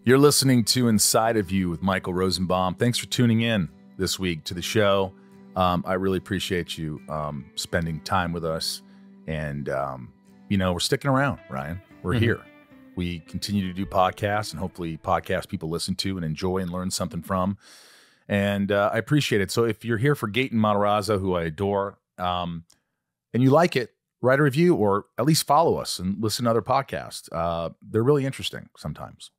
You're listening to Inside of You with Michael Rosenbaum. Thanks for tuning in this week to the show. I really appreciate you spending time with us. And, we're sticking around, Ryan. We're here. We continue to do podcasts, and hopefully podcasts people listen to and enjoy and learn something from. And I appreciate it. So if you're here for Gaten Matarazzo, who I adore, and you like it, write a review or at least follow us and listen to other podcasts. They're really interesting sometimes.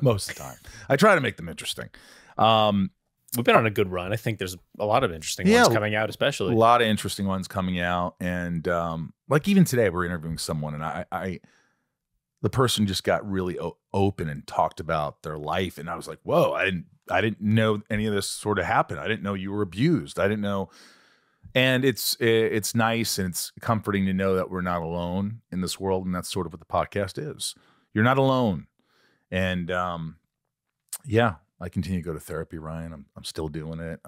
Most of the time. I try to make them interesting. We've been on a good run. I think there's a lot of interesting ones coming out, especially. A lot of interesting ones coming out. And like even today, we're interviewing someone, and the person just got really open and talked about their life. And I was like, whoa, I didn't know any of this sort of happened. I didn't know you were abused. I didn't know. And it's nice and it's comforting to know that we're not alone in this world. And that's sort of what the podcast is. You're not alone. And I continue to go to therapy, Ryan. I'm still doing it.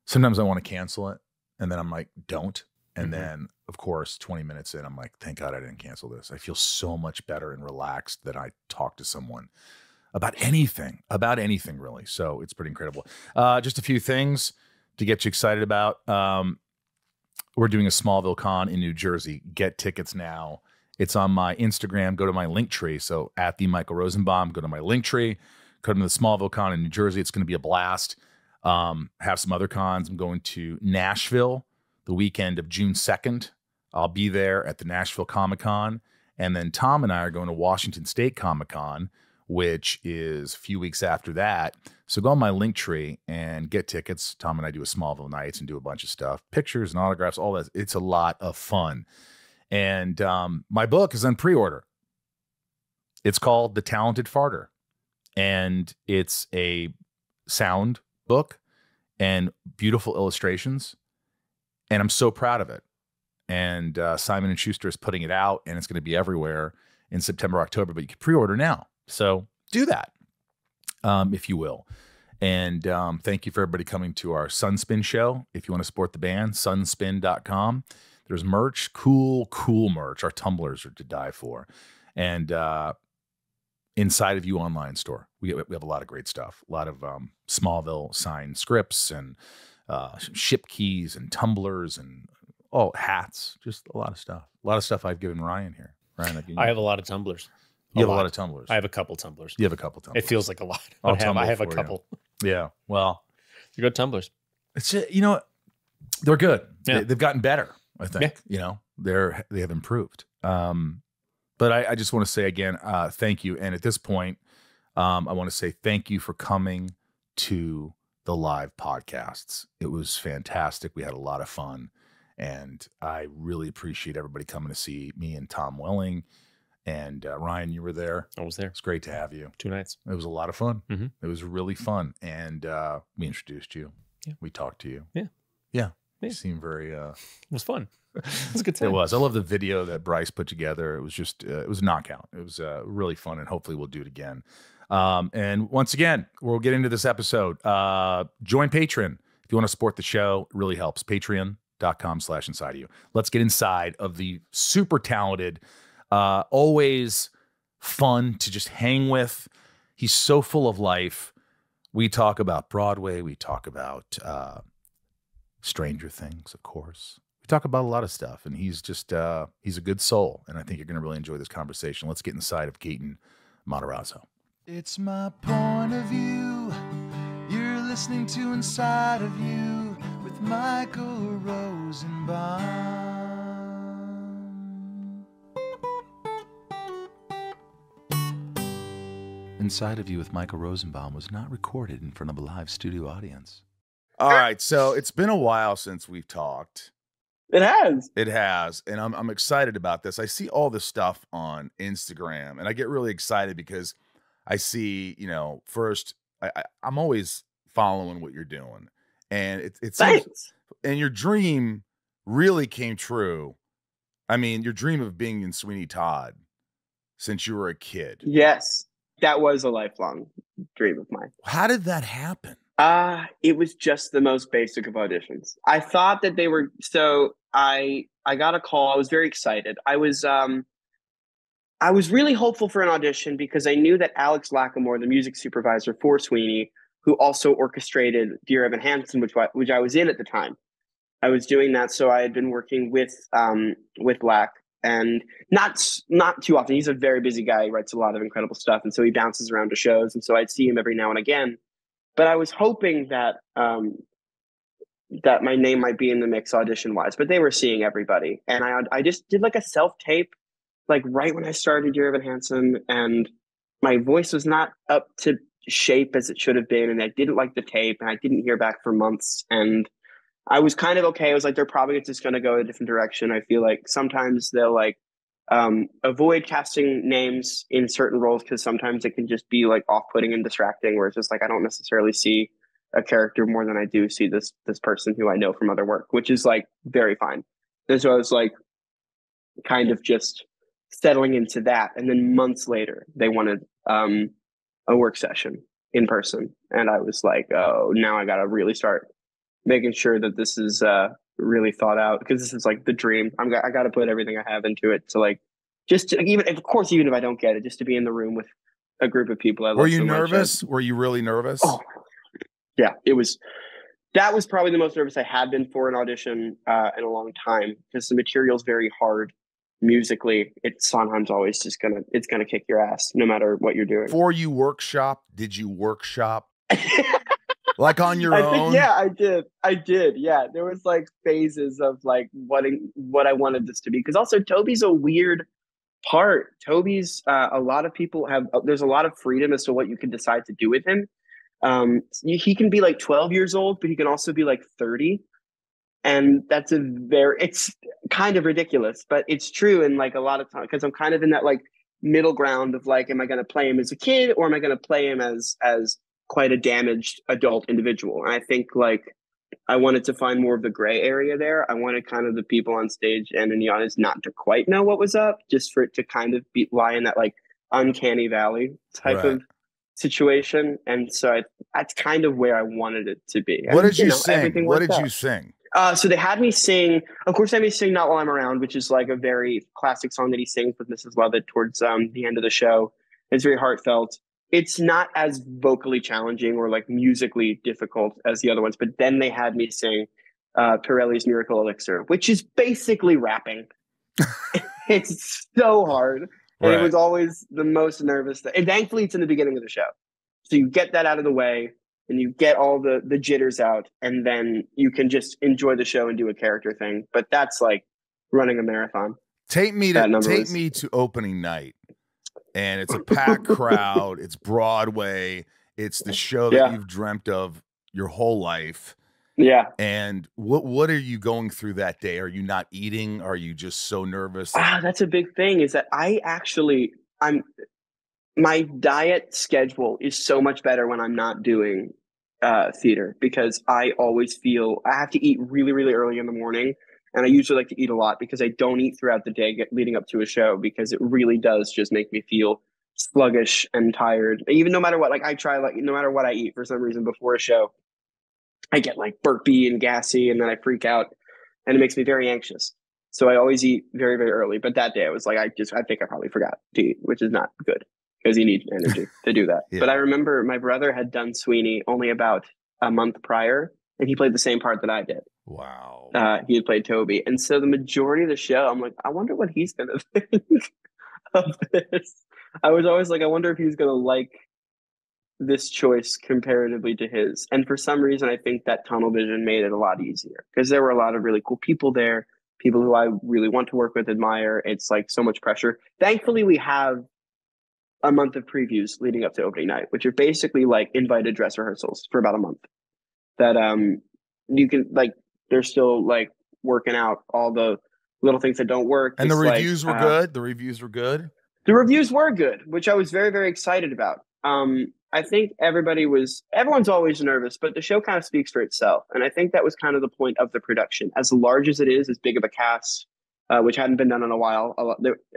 Sometimes I want to cancel it, and then I'm like, don't. And then, of course, 20 minutes in, I'm like, thank God I didn't cancel this. I feel so much better and relaxed that I talk to someone about anything really. So it's pretty incredible. Just a few things to get you excited about. We're doing a Smallville Con in New Jersey. Get tickets now. It's on my Instagram. Go to my link tree. So at the Michael Rosenbaum, go to my link tree. Come to the Smallville Con in New Jersey. It's going to be a blast. Have some other cons. I'm going to Nashville the weekend of June 2nd. I'll be there at the Nashville Comic Con. And then Tom and I are going to Washington State Comic Con, which is a few weeks after that. So go on my link tree and get tickets. Tom and I do a Smallville Nights and do a bunch of stuff. Pictures and autographs, all that. It's a lot of fun. And my book is on pre-order. It's called The Talented Farter. And it's a sound book and beautiful illustrations. And I'm so proud of it. And Simon & Schuster is putting it out, and it's going to be everywhere in September, October. But you can pre-order now. So do that, if you will. And thank you for everybody coming to our Sunspin show. If you want to support the band, sunspin.com. There's merch, cool merch. Our tumblers are to die for. And Inside of You online store. We have a lot of great stuff. A lot of Smallville signed scripts and ship keys and tumblers and hats. Just a lot of stuff. A lot of stuff I've given Ryan here. Ryan, I have a lot of tumblers. You have a lot of tumblers. I have a couple tumblers. You have a couple tumblers. It feels like a lot. I have a couple. Yeah. Well, they're good tumblers. It's they're good. Yeah. They've gotten better. I think, they have improved. But I just want to say again, thank you. And at this point, I want to say thank you for coming to the live podcasts. It was fantastic. We had a lot of fun. And I really appreciate everybody coming to see me and Tom Welling. And Ryan, you were there. I was there. It's great to have you. 2 nights. It was a lot of fun. It was really fun. And we introduced you. Yeah. We talked to you. Yeah. You seemed very... It was fun. It was a good time. It was. I love the video that Bryce put together. It was just... it was a knockout. It was really fun, and hopefully we'll do it again. And once again, we'll get into this episode. Join Patreon if you want to support the show. It really helps. Patreon.com/insideofyou. Let's get inside of the super talented, always fun to just hang with. He's so full of life. We talk about Broadway. We talk about... Stranger Things, of course. We talk about a lot of stuff, and he's just, he's a good soul, and I think you're going to really enjoy this conversation. Let's get inside of Gaten Matarazzo. It's my point of view. You're listening to Inside of You with Michael Rosenbaum. Inside of You with Michael Rosenbaum was not recorded in front of a live studio audience. All right, so it's been a while since we've talked. It has. It has, and I'm excited about this. I see all this stuff on Instagram, and I get really excited because I see, first, I'm always following what you're doing, and it's Thanks. And your dream really came true. I mean, your dream of being in Sweeney Todd since you were a kid. Yes, that was a lifelong dream of mine. How did that happen? It was just the most basic of auditions. I thought that they were, so I got a call. I was very excited. I was I was really hopeful for an audition because I knew that Alex Lackamore, the music supervisor for Sweeney, who also orchestrated Dear Evan Hansen, which I was in at the time, I was doing that. So I had been working with Lack, and not too often. He's a very busy guy. He writes a lot of incredible stuff, and so he bounces around to shows, and so I'd see him every now and again. But I was hoping that that my name might be in the mix audition wise, but they were seeing everybody, and I just did like a self tape. Like right when I started Dear Evan Hansen, and my voice was not up to shape as it should have been, and I didn't like the tape, and I didn't hear back for months, and I was kind of okay. I was like, they're probably just going to go a different direction. I feel like sometimes they'll like avoid casting names in certain roles because sometimes it can just be like off-putting and distracting, where it's just like I don't necessarily see a character more than I do see this person who I know from other work, which is like very fine. And so I was like kind of just settling into that, and then months later they wanted a work session in person, and I was like, oh, now I gotta really start making sure that this is really thought out, because this is like the dream. I gotta put everything I have into it to like just to, even if I don't get it, just to be in the room with a group of people I love. Were you nervous? Were you really nervous? Oh yeah, that was probably the most nervous I had been for an audition in a long time, because the material is very hard. Musically, it's sometimes always just it's gonna kick your ass no matter what you're doing. Before you workshop, did you workshop like on your own? Yeah, I did. Yeah, there was like phases of like what I wanted this to be, because also Toby's a weird part. Toby's a lot of people have. There's a lot of freedom as to what you can decide to do with him. He can be like 12 years old, but he can also be like 30. And it's kind of ridiculous, but it's true. And like a lot of times, because I'm kind of in that like middle ground of like, am I going to play him as a kid, or am I going to play him as quite a damaged adult individual? And I think like I wanted to find more of the gray area there. I wanted kind of the people on stage and in the audience not to quite know what was up, just for it to kind of lie in that like uncanny valley type of situation. And so that's kind of where I wanted it to be. What did you sing? What did you sing? So they had me sing, of course, they had me sing Not While I'm Around, which is like a very classic song that he sings with Mrs. Lovett towards the end of the show. It's very heartfelt. It's not as vocally challenging or like musically difficult as the other ones, but then they had me sing Pirelli's Miracle Elixir, which is basically rapping. It's so hard. And It was always the most nervous thing. And thankfully, it's in the beginning of the show. So you get that out of the way, and you get all the jitters out, and then you can just enjoy the show and do a character thing. But that's like running a marathon. Take me to opening night, and it's a packed crowd. It's Broadway. It's the show that you've dreamt of your whole life. Yeah. And what are you going through that day? Are you not eating? Are you just so nervous? That's a big thing, is that my diet schedule is so much better when I'm not doing theater, because I always feel I have to eat really, really early in the morning. And I usually like to eat a lot because I don't eat throughout the day leading up to a show, because it really does just make me feel sluggish and tired. Even no matter what, like I try, like no matter what I eat, for some reason before a show, I get like burpy and gassy, and then I freak out, and it makes me very anxious. So I always eat very, very early. But that day I was like, I think I probably forgot to eat, which is not good, because you need energy to do that. But I remember my brother had done Sweeney only about a month prior, and he played the same part that I did. Wow. He had played Toby. And so the majority of the show, I'm like, I wonder what he's going to think of this. I was always like, I wonder if he's going to like this choice comparatively to his. And for some reason, I think that tunnel vision made it a lot easier, because there were a lot of really cool people there, people who I really want to work with, admire. It's like so much pressure. Thankfully, we have a month of previews leading up to opening night, which are basically like invited dress rehearsals for about a month, that you can like, they're still like working out all the little things that don't work. And the reviews were good. The reviews were good. The reviews were good, which I was very, very excited about. I think everyone's always nervous, but the show kind of speaks for itself. And I think that was kind of the point of the production. As large as it is, as big of a cast, which hadn't been done in a while,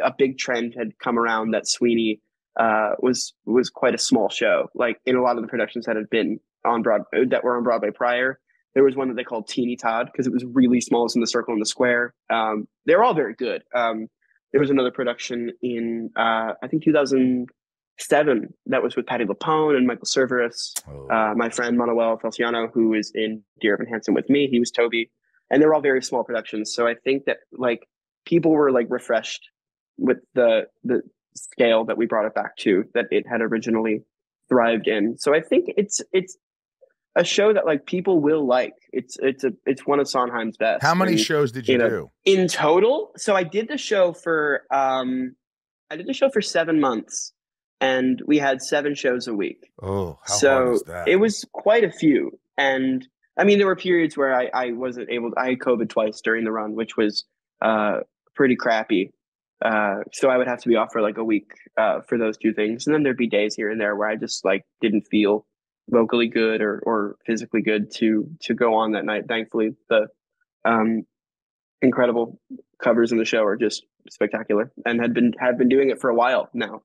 a big trend had come around that Sweeney was quite a small show. Like in a lot of the productions that had been on Broadway, that were on Broadway prior, there was one that they called Teeny Todd, because it was really small. It's in the circle and the square. They're all very good. there was another production in I think 2007 that was with Patti LuPone and Michael Cerveris. My friend Manuel Feliciano, who is in Dear Evan Hansen with me, he was Toby, and they're all very small productions. So I think that like people were like refreshed with the scale that we brought it back to, that it had originally thrived in. So I think it's a show that like people will like. It's one of Sondheim's best. How many shows did you do in total? So I did the show for 7 months, and we had 7 shows a week. Oh, how hard is that? It was quite a few. And I mean, there were periods where I wasn't able to, I had COVID twice during the run, which was pretty crappy. So I would have to be off for like a week for those 2 things. And then there'd be days here and there where I just like didn't feel vocally good or physically good to go on that night. Thankfully, the incredible covers in the show are just spectacular, and have been doing it for a while now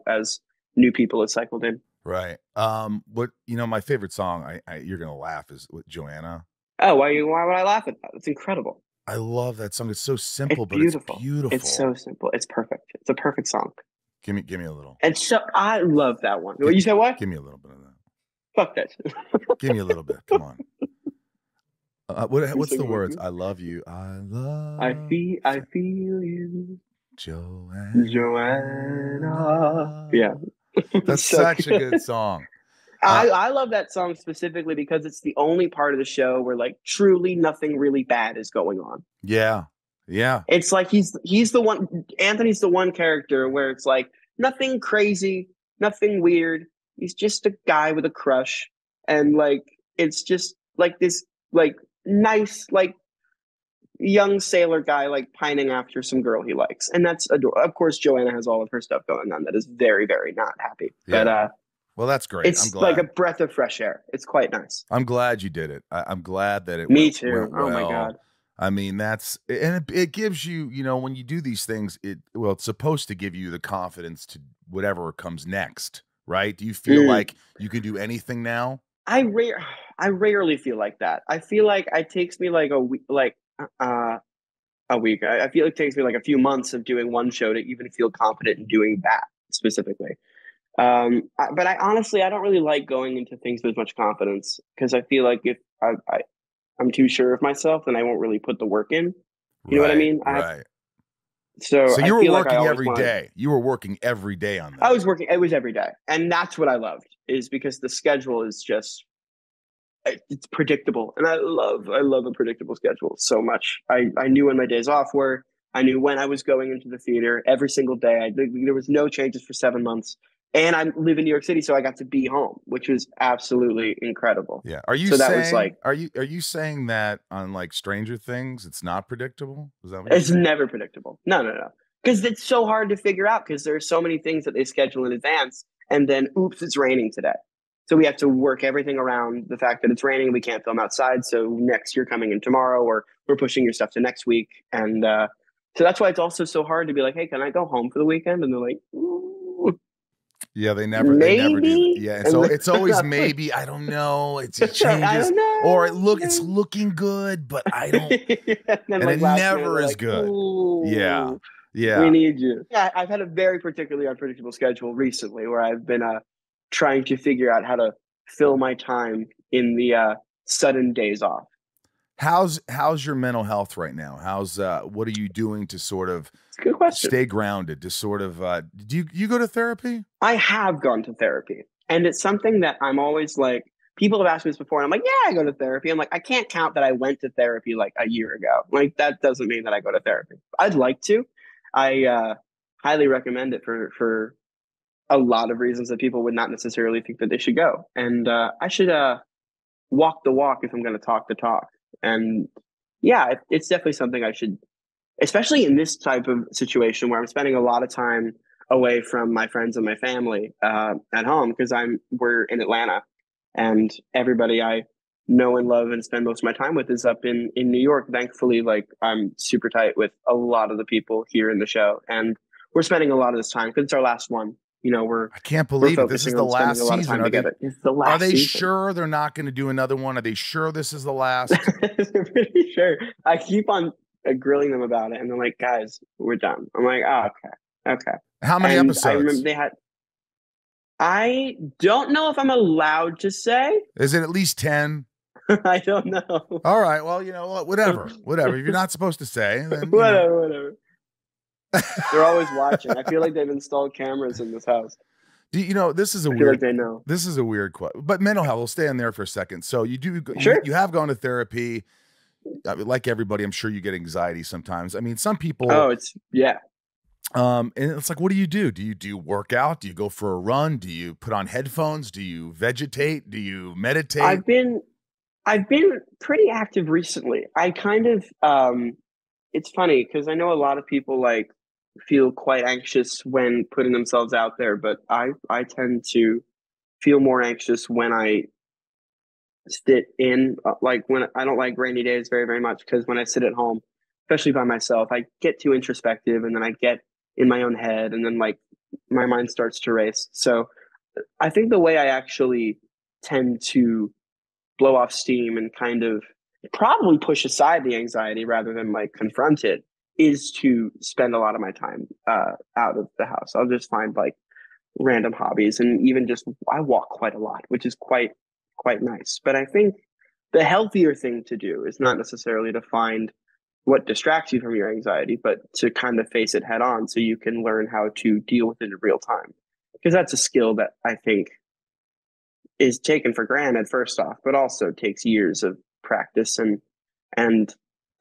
as new people have cycled in. Right. What, my favorite song, you're gonna laugh, is with Joanna. Oh, why would I laugh at that? It's incredible. I love that song. It's so simple, but it's beautiful. It's so simple. It's perfect. It's a perfect song. Give me a little. And so I love that one. You said what? Give me a little bit of that. Fuck that. Give me a little bit. Come on. What's the words? I love you. I feel you. Joanna. Yeah. That's such a good song. I love that song specifically because it's the only part of the show where like truly nothing really bad is going on. Yeah. Yeah. It's like he's the one, Anthony's the one character where it's like nothing crazy, nothing weird. He's just a guy with a crush. And like, it's just like this, like nice, like young sailor guy, like pining after some girl he likes. And that's adorable. Of course, Joanna has all of her stuff going on that is very, very not happy. Yeah. But, well, that's great. It's like a breath of fresh air. It's quite nice. I'm glad you did it. I'm glad that it Me too. went well. Oh my God. I mean, it gives you, when you do these things, it's supposed to give you the confidence to whatever comes next, right? Do you feel like you can do anything now? I rarely feel like that. I feel like it takes me like a week, I feel like it takes me like a few months of doing one show to even feel confident in doing that specifically. But I honestly don't really like going into things with much confidence, because I feel like if I'm too sure of myself, then I won't really put the work in. You know what I mean? Right. So you were working every day. You were working every day on that. I was working. It was every day. And that's what I loved, is because the schedule is just, it's predictable. And I love a predictable schedule so much. I knew when my days off were. I knew when I was going into the theater every single day. There was no changes for 7 months. And I live in New York City, so I got to be home, which was absolutely incredible. Yeah. Are you saying that on like Stranger Things, it's not predictable? Is that what it's never predictable? No. Because it's so hard to figure out, because there are so many things that they schedule in advance, and then oops, it's raining today. So we have to work everything around the fact that it's raining. We can't film outside. So next you're coming in tomorrow, or we're pushing your stuff to next week. And so that's why it's also so hard to be like, hey, can I go home for the weekend? And they're like, ooh. Yeah, they never do. Yeah, so it's always maybe. I don't know. It changes, or it's looking good, but I don't. and it never is good. Yeah, we need you. Yeah, I've had a very particularly unpredictable schedule recently, where I've been trying to figure out how to fill my time in the sudden days off. How's your mental health right now? What are you doing to sort of good question. Stay grounded, to sort of do you go to therapy? I have gone to therapy, and it's something that I'm always like, people have asked me this before, and I'm like, yeah, I go to therapy. I'm like, I can't count that I went to therapy like a year ago. Like, that doesn't mean that I go to therapy. I'd like to. I highly recommend it for a lot of reasons that people would not necessarily think that they should go. And I should walk the walk if I'm going to talk the talk. And yeah, it's definitely something I should, especially in this type of situation where I'm spending a lot of time away from my friends and my family at home, because we're in Atlanta, and everybody I know and love and spend most of my time with is up in New York. Thankfully, like, I'm super tight with a lot of the people here in the show, and we're spending a lot of this time because it's our last one. I can't believe it. This is the last season. Are they season. Sure they're not going to do another one? Are they sure this is the last? They're pretty sure. I keep on grilling them about it, and they're like, "Guys, we're done." I'm like, "Oh, okay." How many And episodes? I remember they had. I don't know if I'm allowed to say. Is it at least 10? I don't know. All right. Well, you know what? Whatever. If you're not supposed to say, then Whatever. They're always watching. I feel like they've installed cameras in this house. This is a I feel weird. like they know. This is a weird question. But mental health. We'll stay on there for a second. So Sure. you have gone to therapy. Like everybody, I'm sure you get anxiety sometimes. I mean, some people. Oh, yeah. And it's like, what do you do? Do you work out? Do you go for a run? Do you put on headphones? Do you vegetate? Do you meditate? I've been pretty active recently. I kind of it's funny because I know a lot of people like feel quite anxious when putting themselves out there, but I tend to feel more anxious when I sit in like when I don't like rainy days very, very much, because when I sit at home, especially by myself, I get too introspective, and then I get in my own head, and then like my mind starts to race. So I think the way I actually tend to blow off steam and kind of probably push aside the anxiety rather than like confront it is to spend a lot of my time out of the house. I'll just find like random hobbies, and even just I walk quite a lot, which is quite nice. But I think the healthier thing to do is not necessarily to find what distracts you from your anxiety, but to kind of face it head on so you can learn how to deal with it in real time. Because that's a skill that I think is taken for granted, first off, but also takes years of practice and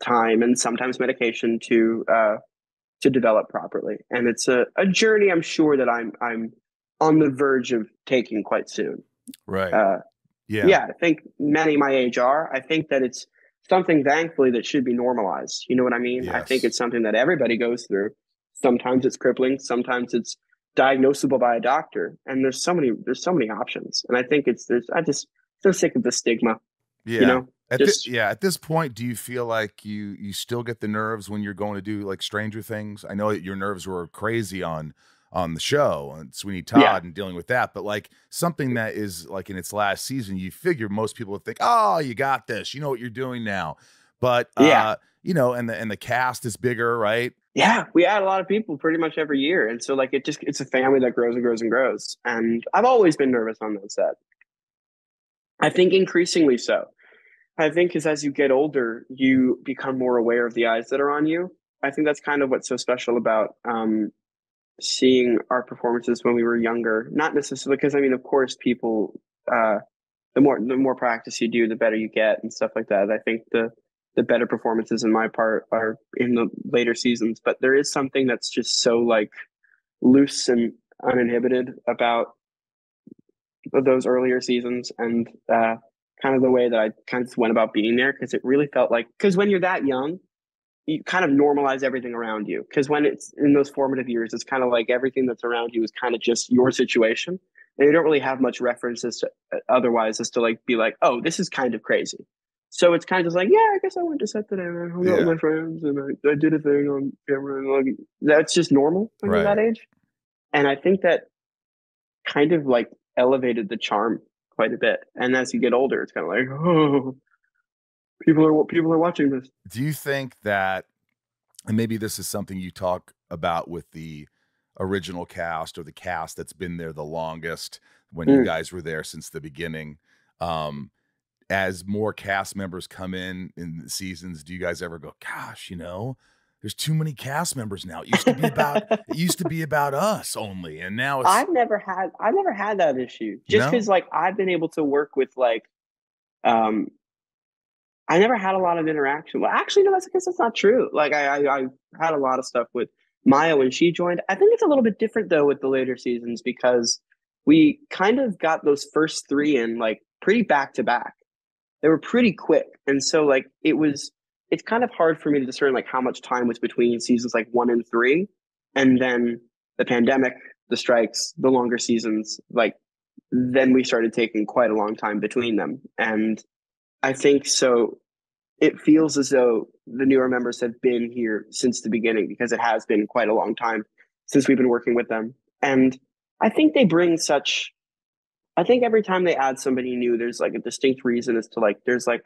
time, and sometimes medication to develop properly. And it's a journey I'm sure that I'm on the verge of taking quite soon. Right. Yeah, I think many my age are. I think that it's something, thankfully, that should be normalized. You know what I mean? Yes. I think it's something that everybody goes through. Sometimes it's crippling. Sometimes it's diagnosable by a doctor. And there's so many options. And I think I'm so sick of the stigma. Yeah. You know? At this point, do you feel like you still get the nerves when you're going to do like Stranger Things? I know that your nerves were crazy on the show and Sweeney Todd and dealing with that, but like something that is like in its last season, you figure most people would think, oh, you got this, you know what you're doing now. But and the cast is bigger, right? Yeah, we add a lot of people pretty much every year. And so like it's a family that grows and grows and grows. And I've always been nervous on that set. I think increasingly so. I think because as you get older, you become more aware of the eyes that are on you. I think that's kind of what's so special about seeing our performances when we were younger. Not necessarily because, I mean, of course, people, the more practice you do, the better you get and stuff like that. I think the better performances in my part are in the later seasons. But there is something that's just so like loose and uninhibited about those earlier seasons, and kind of the way that I kind of went about being there, because it really felt like, because when you're that young, you kind of normalize everything around you. Because when it's in those formative years, it's kind of like everything that's around you is kind of just your situation, and you don't really have much references to otherwise as to like be like, oh, this is kind of crazy. So it's kind of like, yeah, I guess I went to set today and I hung out with my friends and I did a thing on camera, and like that's just normal when you're that age. And I think that kind of like elevated the charm quite a bit. And as you get older, it's kind of like, oh, people are watching this. Do you think that, and maybe this is something you talk about with the original cast or the cast that's been there the longest, when you guys were there since the beginning, as more cast members come in the seasons, do you guys ever go, gosh, there's too many cast members now? It used to be about us only, and now it's. I've never had that issue, just because like I've been able to work with like, I never had a lot of interaction. Well, actually, no, I guess that's not true. Like I had a lot of stuff with Maya when she joined. I think it's a little bit different though with the later seasons, because we kind of got those first three in like pretty back to back. They were pretty quick, and so like it's kind of hard for me to discern like how much time was between seasons like 1 and 3, and then the pandemic, the strikes, the longer seasons. Like then we started taking quite a long time between them, and I think so. It feels as though the newer members have been here since the beginning, because it has been quite a long time since we've been working with them, and I think they bring such. I think every time they add somebody new, there's like a distinct reason as to like there's like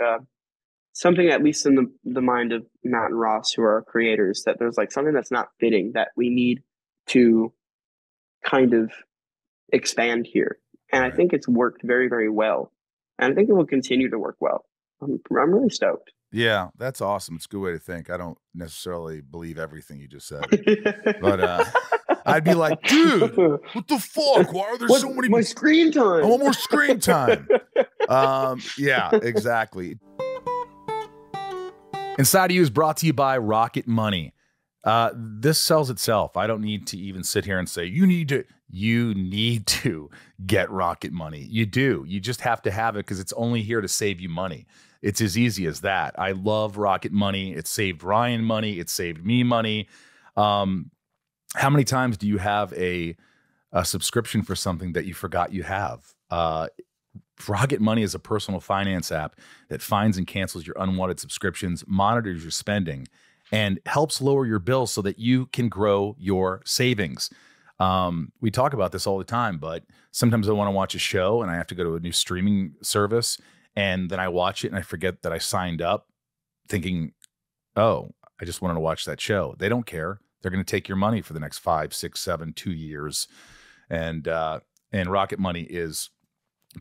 something, at least in the mind of Matt and Ross, who are our creators, that there's like something that's not fitting that we need to kind of expand here. And right. I think it's worked very, very well. And I think it will continue to work well. I'm really stoked. Yeah, that's awesome. It's a good way to think. I don't necessarily believe everything you just said, but I'd be like, dude, what the fuck? Why are there so many? My screen time. I want more screen time. Yeah, exactly. Inside of You is brought to you by Rocket Money. This sells itself. I don't need to even sit here and say, you need to get Rocket Money. You do. You just have to have it because it's only here to save you money. It's as easy as that. I love Rocket Money. It saved Ryan money. It saved me money. How many times do you have a subscription for something that you forgot you have? Rocket Money is a personal finance app that finds and cancels your unwanted subscriptions, monitors your spending, and helps lower your bills so that you can grow your savings. We talk about this all the time, but sometimes I want to watch a show and I have to go to a new streaming service, and then I watch it and I forget that I signed up thinking, oh, I just wanted to watch that show. They don't care. They're going to take your money for the next 5, 6, 7, 2 years. And Rocket Money is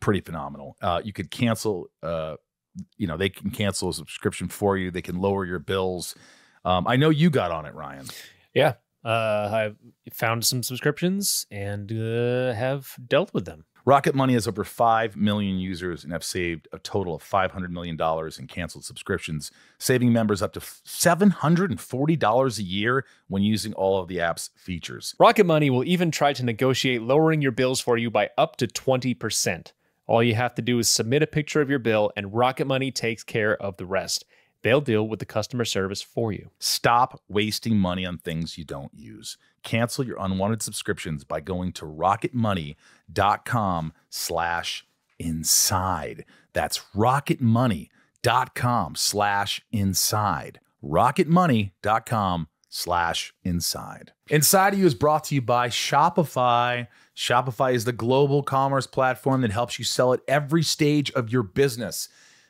pretty phenomenal. You could cancel, they can cancel a subscription for you. They can lower your bills. I know you got on it, Ryan. Yeah. I've found some subscriptions and have dealt with them. Rocket Money has over 5 million users and have saved a total of $500 million in canceled subscriptions, saving members up to $740 a year when using all of the app's features. Rocket Money will even try to negotiate lowering your bills for you by up to 20%. All you have to do is submit a picture of your bill, and Rocket Money takes care of the rest. They'll deal with the customer service for you. Stop wasting money on things you don't use. Cancel your unwanted subscriptions by going to rocketmoney.com/inside. That's rocketmoney.com/inside. rocketmoney.com/inside. Inside of You is brought to you by Shopify. Shopify is the global commerce platform that helps you sell at every stage of your business.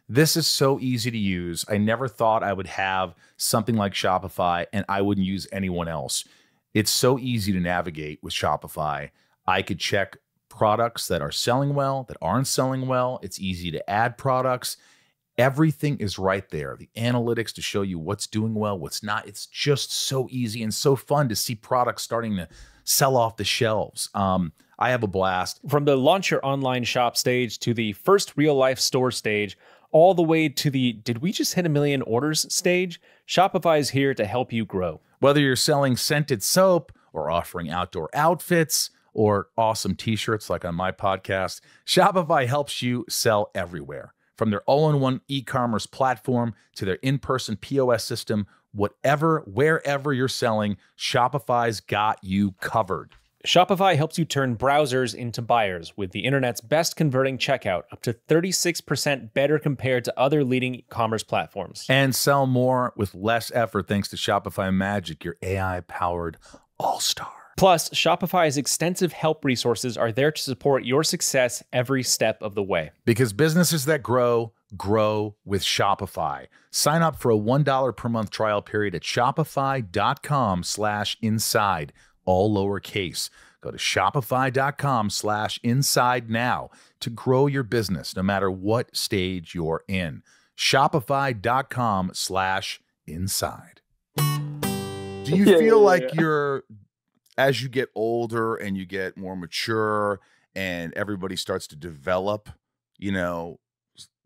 This is so easy to use. I never thought I would have something like Shopify and I wouldn't use anyone else. It's so easy to navigate with Shopify. I could check products that are selling well, that aren't selling well. It's easy to add products. Everything is right there. The analytics to show you what's doing well, what's not. It's just so easy and so fun to see products starting to sell off the shelves. I have a blast. From the launch your online shop stage to the first real life store stage, all the way to the did we just hit 1 million orders stage, Shopify is here to help you grow. Whether you're selling scented soap or offering outdoor outfits or awesome t-shirts like on my podcast, Shopify helps you sell everywhere. From their all-in-one e-commerce platform to their in-person POS system, wherever you're selling, Shopify's got you covered. Shopify helps you turn browsers into buyers with the internet's best converting checkout, up to 36% better compared to other leading e-commerce platforms. And sell more with less effort thanks to Shopify Magic, your AI-powered all-star. Plus, Shopify's extensive help resources are there to support your success every step of the way. Because businesses that grow with Shopify. Sign up for a $1 per month trial period at shopify.com/inside. All lowercase. Go to shopify.com/inside now to grow your business no matter what stage you're in. Shopify.com/inside. Do you feel like you're, as you get older and you get more mature and everybody starts to develop,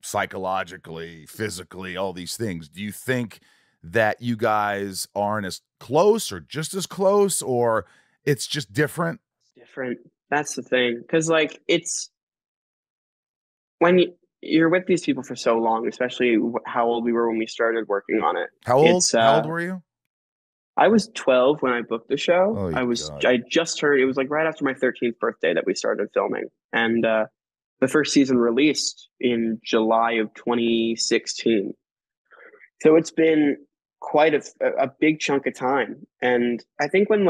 psychologically, physically, all these things, do you think that you guys aren't as close or just as close, or it's just different? Different. That's the thing. Because it's when you're with these people for so long, especially how old we were when we started working on it. How old were you? I was 12 when I booked the show. Oh, I just turned, it was right after my 13th birthday that we started filming. And the first season released in July of 2016. So it's been quite a big chunk of time. And I think when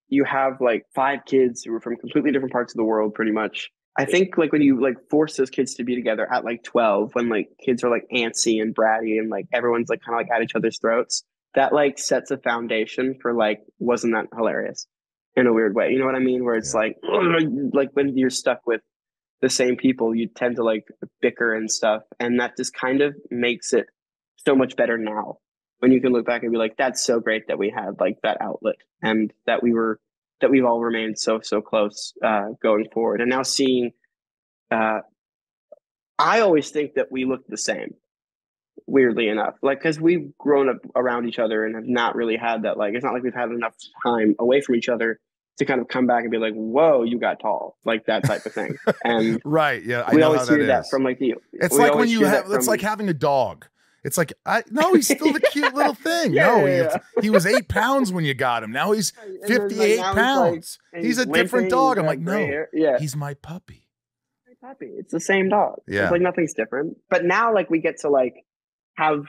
you have 5 kids who are from completely different parts of the world, pretty much, I think like when you like force those kids to be together at like 12, when like kids are like antsy and bratty and like everyone's like kind of like at each other's throats, that like sets a foundation for like, wasn't that hilarious in a weird way? You know what I mean? Where it's like when you're stuck with the same people, you tend to like bicker and stuff. And that just kind of makes it so much better now when you can look back and be like, that's so great that we had like that outlet and that we've all remained so close going forward. And now seeing, I always think that we look the same, weirdly enough, like because we've grown up around each other and have not really had that. Like, it's not like we've had enough time away from each other to kind of come back and be like, "Whoa, you got tall," like that type of thing. And right, yeah, we always hear that from like you. It's like when you have. It's like having a dog. It's like, no, he's still the cute little thing. He was 8 pounds when you got him. Now he's 58 pounds. He's a different dog. I'm like, no, he's my puppy. My puppy. It's the same dog. Yeah. It's like nothing's different. But now like we get to like have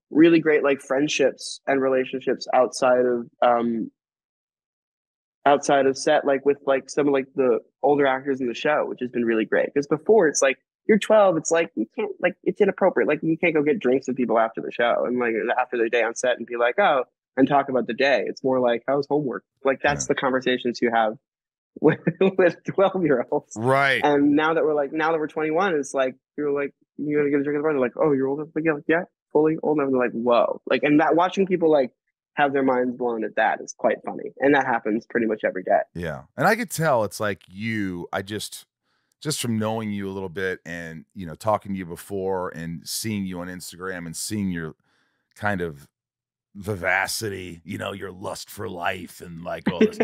really great like friendships and relationships outside of set, like with like some of like the older actors in the show, which has been really great. Because before it's like, you're 12, it's like you can't, like it's inappropriate, like you can't go get drinks with people after the show and like after their day on set and be like, oh, and talk about the day. It's more like, how's homework? Like that's the conversations you have with 12-year-olds, right? And now that we're 21, it's like you're like, you gonna get a drink at the bar, they're like, oh, you're old enough? Like, yeah, fully old enough. And they're like, whoa, like, and that watching people like have their minds blown at that is quite funny, and that happens pretty much every day. Yeah, and I could tell it's like I just from knowing you a little bit and, talking to you before and seeing you on Instagram and seeing your kind of vivacity, your lust for life and like all this,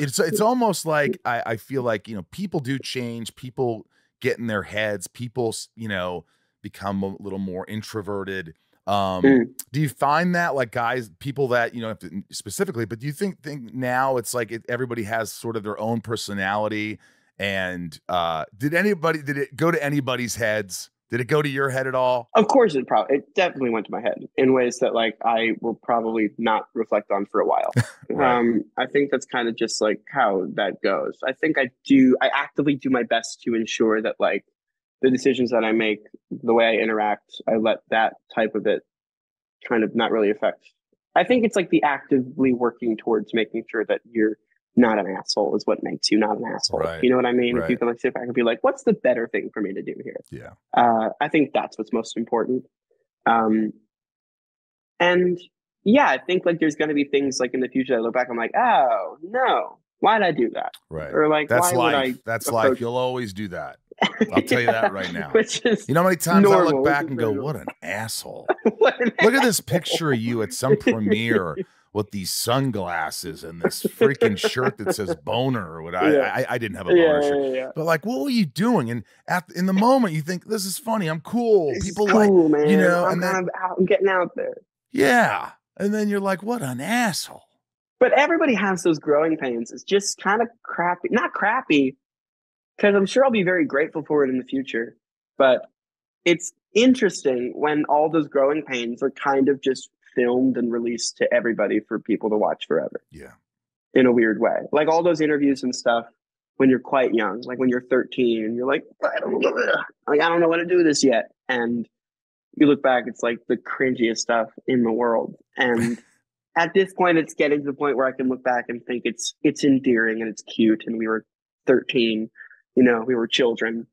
it's almost like I feel like, people do change, people get in their heads, people, become a little more introverted. Do you find that like guys, people that, specifically, but do you think now it's like everybody has sort of their own personality? And did it go to anybody's heads? Did it go to your head at all? Of course, it definitely went to my head in ways that like I will probably not reflect on for a while. Right. I think that's kind of just like how that goes. I think I actively do my best to ensure that like the decisions that I make, the way I interact, I let that type of it kind of not really affect. I think it's like the actively working towards making sure that you're not an asshole is what makes you not an asshole. Right. You know what I mean? Right. If you can like sit back and be like, what's the better thing for me to do here? Yeah. I think that's what's most important. And yeah, I think like there's going to be things like in the future that I look back, I'm like, oh no, why'd I do that? Right. Or like, that's why life. would I that's life. You'll always do that. I'll tell you that right now. Which is how many times normal, I look back and go, what an asshole. Look at this picture of you at some premiere with these sunglasses and this freaking shirt that says boner or what. I didn't have a boner shirt. Yeah. But like, what were you doing? And in the moment you think, this is funny. I'm cool. People cool, like, man. and then I'm getting out there. Yeah. And then you're like, what an asshole. But everybody has those growing pains. It's just kind of crappy. Not crappy, because I'm sure I'll be very grateful for it in the future. But it's interesting when all those growing pains are kind of just filmed and released to everybody for people to watch forever. Yeah. In a weird way. Like all those interviews and stuff when you're quite young, like when you're 13 and you're like, I don't know what to do with this yet. And you look back, it's like the cringiest stuff in the world. And at this point, it's getting to the point where I can look back and think it's endearing and it's cute. And we were 13, we were children.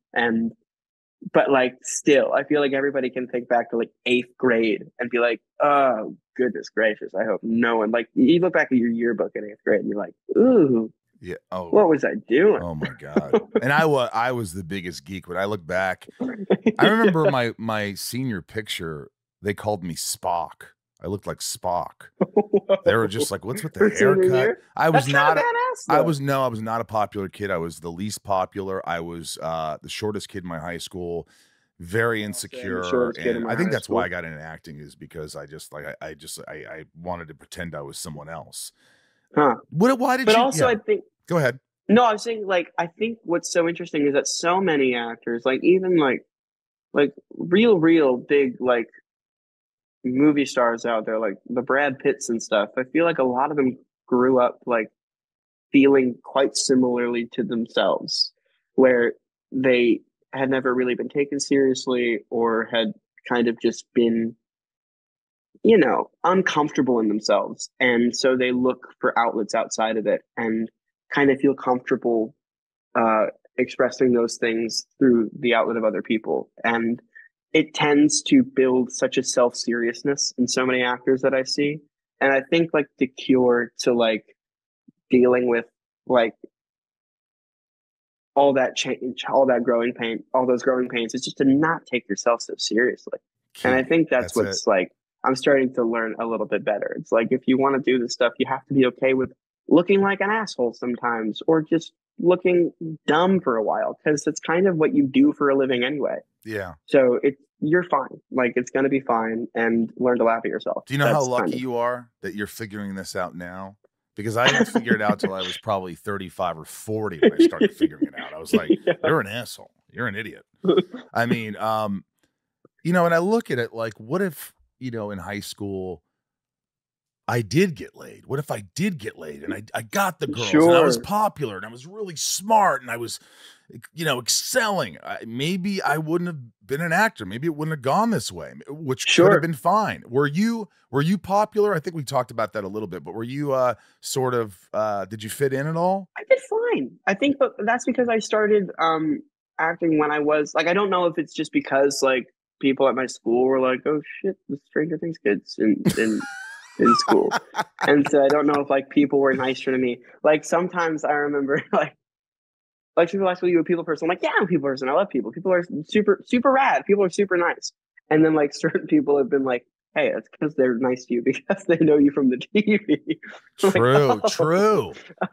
But like, still, I feel like everybody can think back to like 8th grade and be like, oh, goodness gracious. I hope no one, like, you look back at your yearbook in 8th grade and you're like, ooh, yeah. Oh, what was I doing? Oh my God. And I was the biggest geek. When I look back, I remember my senior picture, they called me Spock. I looked like Spock. Whoa. They were just like, what's with the haircut? I was not a popular kid. I was the least popular. I was the shortest kid in my high school, very insecure. And I think that's why I got into acting, is because I just like I wanted to pretend I was someone else. Huh. Why did you? But also, I think. Go ahead. No, I was saying, like, I think what's so interesting is that so many actors, like even like real big like movie stars out there, like the Brad Pitts and stuff, I feel like a lot of them grew up like feeling quite similarly to themselves, where they had never really been taken seriously or had kind of just been, uncomfortable in themselves. And so they look for outlets outside of it and kind of feel comfortable expressing those things through the outlet of other people. And it tends to build such a self-seriousness in so many actors that I see. And I think like the cure to like dealing with like all that change, all that growing pain, all those growing pains is just to not take yourself so seriously. And I think that's what's like, I'm starting to learn a little bit better. It's like, if you want to do this stuff, you have to be okay with looking like an asshole sometimes, or just looking dumb for a while, because it's kind of what you do for a living anyway. Yeah. So you're fine. Like, it's going to be fine, and learn to laugh at yourself. Do you know how lucky you are that you're figuring this out now? Because I didn't figure it out till I was probably 35 or 40 when I started figuring it out. I was like, you're an asshole. You're an idiot. I mean, and I look at it like, what if, in high school, I did get laid? What if I did get laid and I got the girls and I was popular and I was really smart and I was, excelling? Maybe I wouldn't have been an actor. Maybe it wouldn't have gone this way, which could have been fine. Were you popular? I think we talked about that a little bit, but were you did you fit in at all? I did fine. I think that's because I started acting when I was like, I don't know if it's just because like people at my school were like, oh shit, the Stranger Things kids in school. And so I don't know if like people were nicer to me. Like sometimes I remember like people ask, "Are you a people person?" I'm like, yeah, I'm a people person. I love people. People are super, super rad. People are super nice. And then like certain people have been like, hey, that's because they're nice to you because they know you from the TV. True.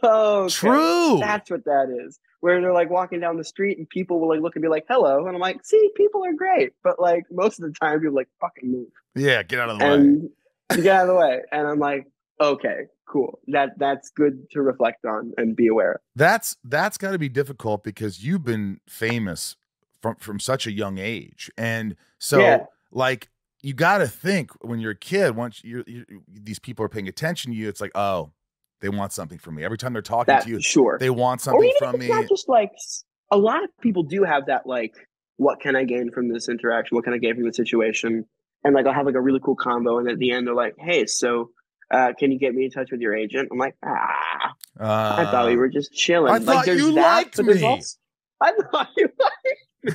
Oh, okay. True. That's what that is. Where they're like walking down the street and people will like look and be like, hello. And I'm like, see, people are great. But like most of the time people like, fucking move. Yeah, get out of the way. You get out of the way. And I'm like, okay, cool. That's good to reflect on and be aware of. That's got to be difficult because you've been famous from such a young age. And so like, you got to think when you're a kid, once these people are paying attention to you, it's like, oh, they want something from me. Every time they're talking to you, they want something from me. Not just like, a lot of people do have that, like, what can I gain from this interaction? What can I gain from the situation? And like, I'll have like a really cool combo. And at the end, they're like, hey, so can you get me in touch with your agent? I'm like, I thought we were just chilling. I thought you liked me. I thought you liked me.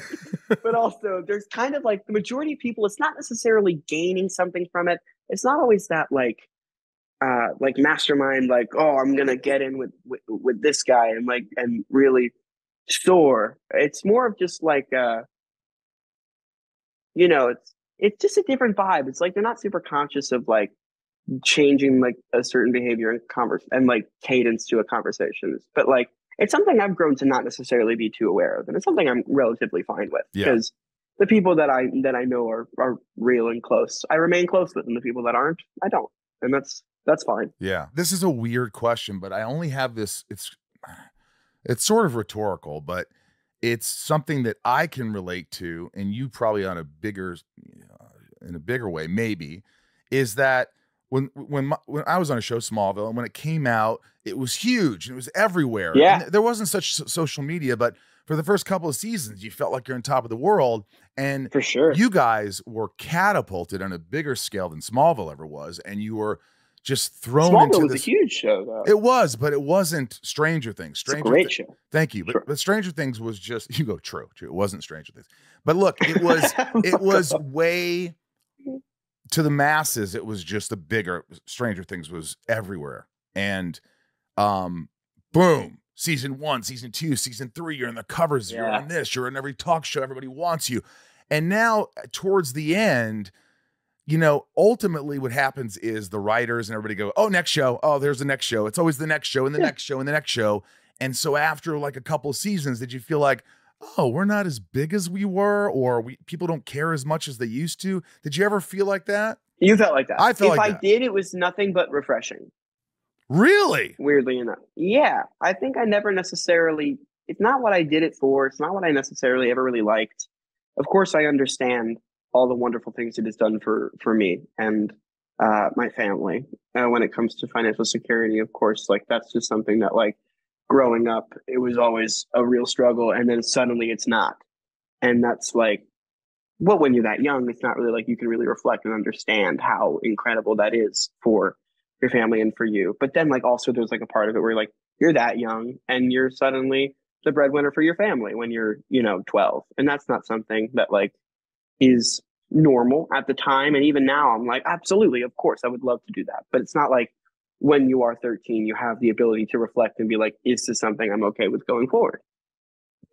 But also, there's kind of like the majority of people, it's not necessarily gaining something from it. It's not always that like mastermind, like, oh, I'm gonna get in with this guy and really soar. It's more of just like it's just a different vibe. It's like they're not super conscious of like changing like a certain behavior and like cadence to a conversation, but like it's something I've grown to not necessarily be too aware of, and it's something I'm relatively fine with because the people that I know are real and close. I remain close with, and the people that aren't, I don't, and that's fine. Yeah, this is a weird question, but I only have this. It's sort of rhetorical, but it's something that I can relate to, and you probably in a bigger way, maybe, is that when I was on a show, Smallville, and when it came out, it was huge and it was everywhere. Yeah. And there wasn't such social media, but for the first couple of seasons, you felt like you're on top of the world. And for sure, you guys were catapulted on a bigger scale than Smallville ever was, and you were just thrown into was a huge show, though. It was, but it wasn't Stranger Things. It's a great show. Thank you. But Stranger Things was just, you go, true. It wasn't Stranger Things. But look, it was it was way to the masses. It was just a bigger Stranger Things was everywhere. And boom, season 1, season 2, season 3, you're in the covers, you're on this, you're in every talk show, everybody wants you. And now towards the end, ultimately what happens is the writers and everybody go, oh, next show. Oh, there's the next show. It's always the next show and the next show and the next show. And so after like a couple of seasons, did you feel like, oh, we're not as big as we were, or people don't care as much as they used to? Did you ever feel like that? You felt like that. I felt like that. If I did, it was nothing but refreshing. Really? Weirdly enough. Yeah. I think I never necessarily, it's not what I did it for. It's not what I necessarily ever really liked. Of course, I understand all the wonderful things it has done for me and my family. When it comes to financial security, of course, like that's just something that like growing up, it was always a real struggle, and then suddenly it's not. And that's like, well, when you're that young, it's not really like you can really reflect and understand how incredible that is for your family and for you. But then like also there's like a part of it where like you're that young and you're suddenly the breadwinner for your family when you're, 12. And that's not something that like is normal at the time. And even now I'm like, absolutely, of course, I would love to do that. But it's not like when you are 13, you have the ability to reflect and be like, is this something I'm okay with going forward?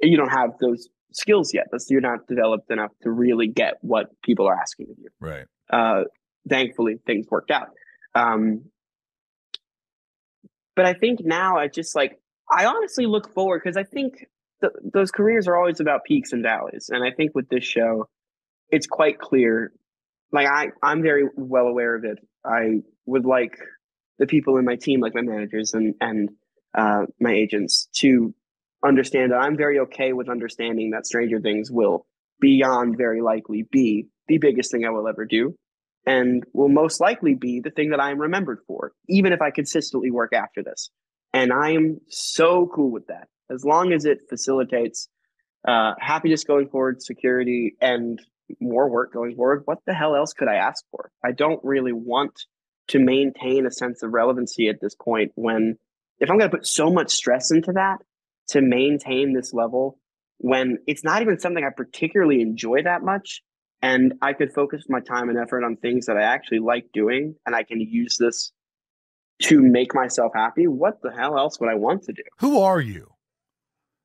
You don't have those skills yet. You're not developed enough to really get what people are asking of you. Right. Thankfully, things worked out. But I think now I just like, I honestly look forward because I think those careers are always about peaks and valleys. And I think with this show, it's quite clear. Like I'm very well aware of it. I would like the people in my team, like my managers and my agents, to understand that I'm very okay with understanding that Stranger Things will beyond very likely be the biggest thing I will ever do, and will most likely be the thing that I am remembered for, even if I consistently work after this. And I am so cool with that. As long as it facilitates happiness going forward, security, and more work going forward, what the hell else could I ask for? I don't really want to maintain a sense of relevancy at this point when, if I'm going to put so much stress into that to maintain this level, when it's not even something I particularly enjoy that much, and I could focus my time and effort on things that I actually like doing, and I can use this to make myself happy, what the hell else would I want to do? Who are you?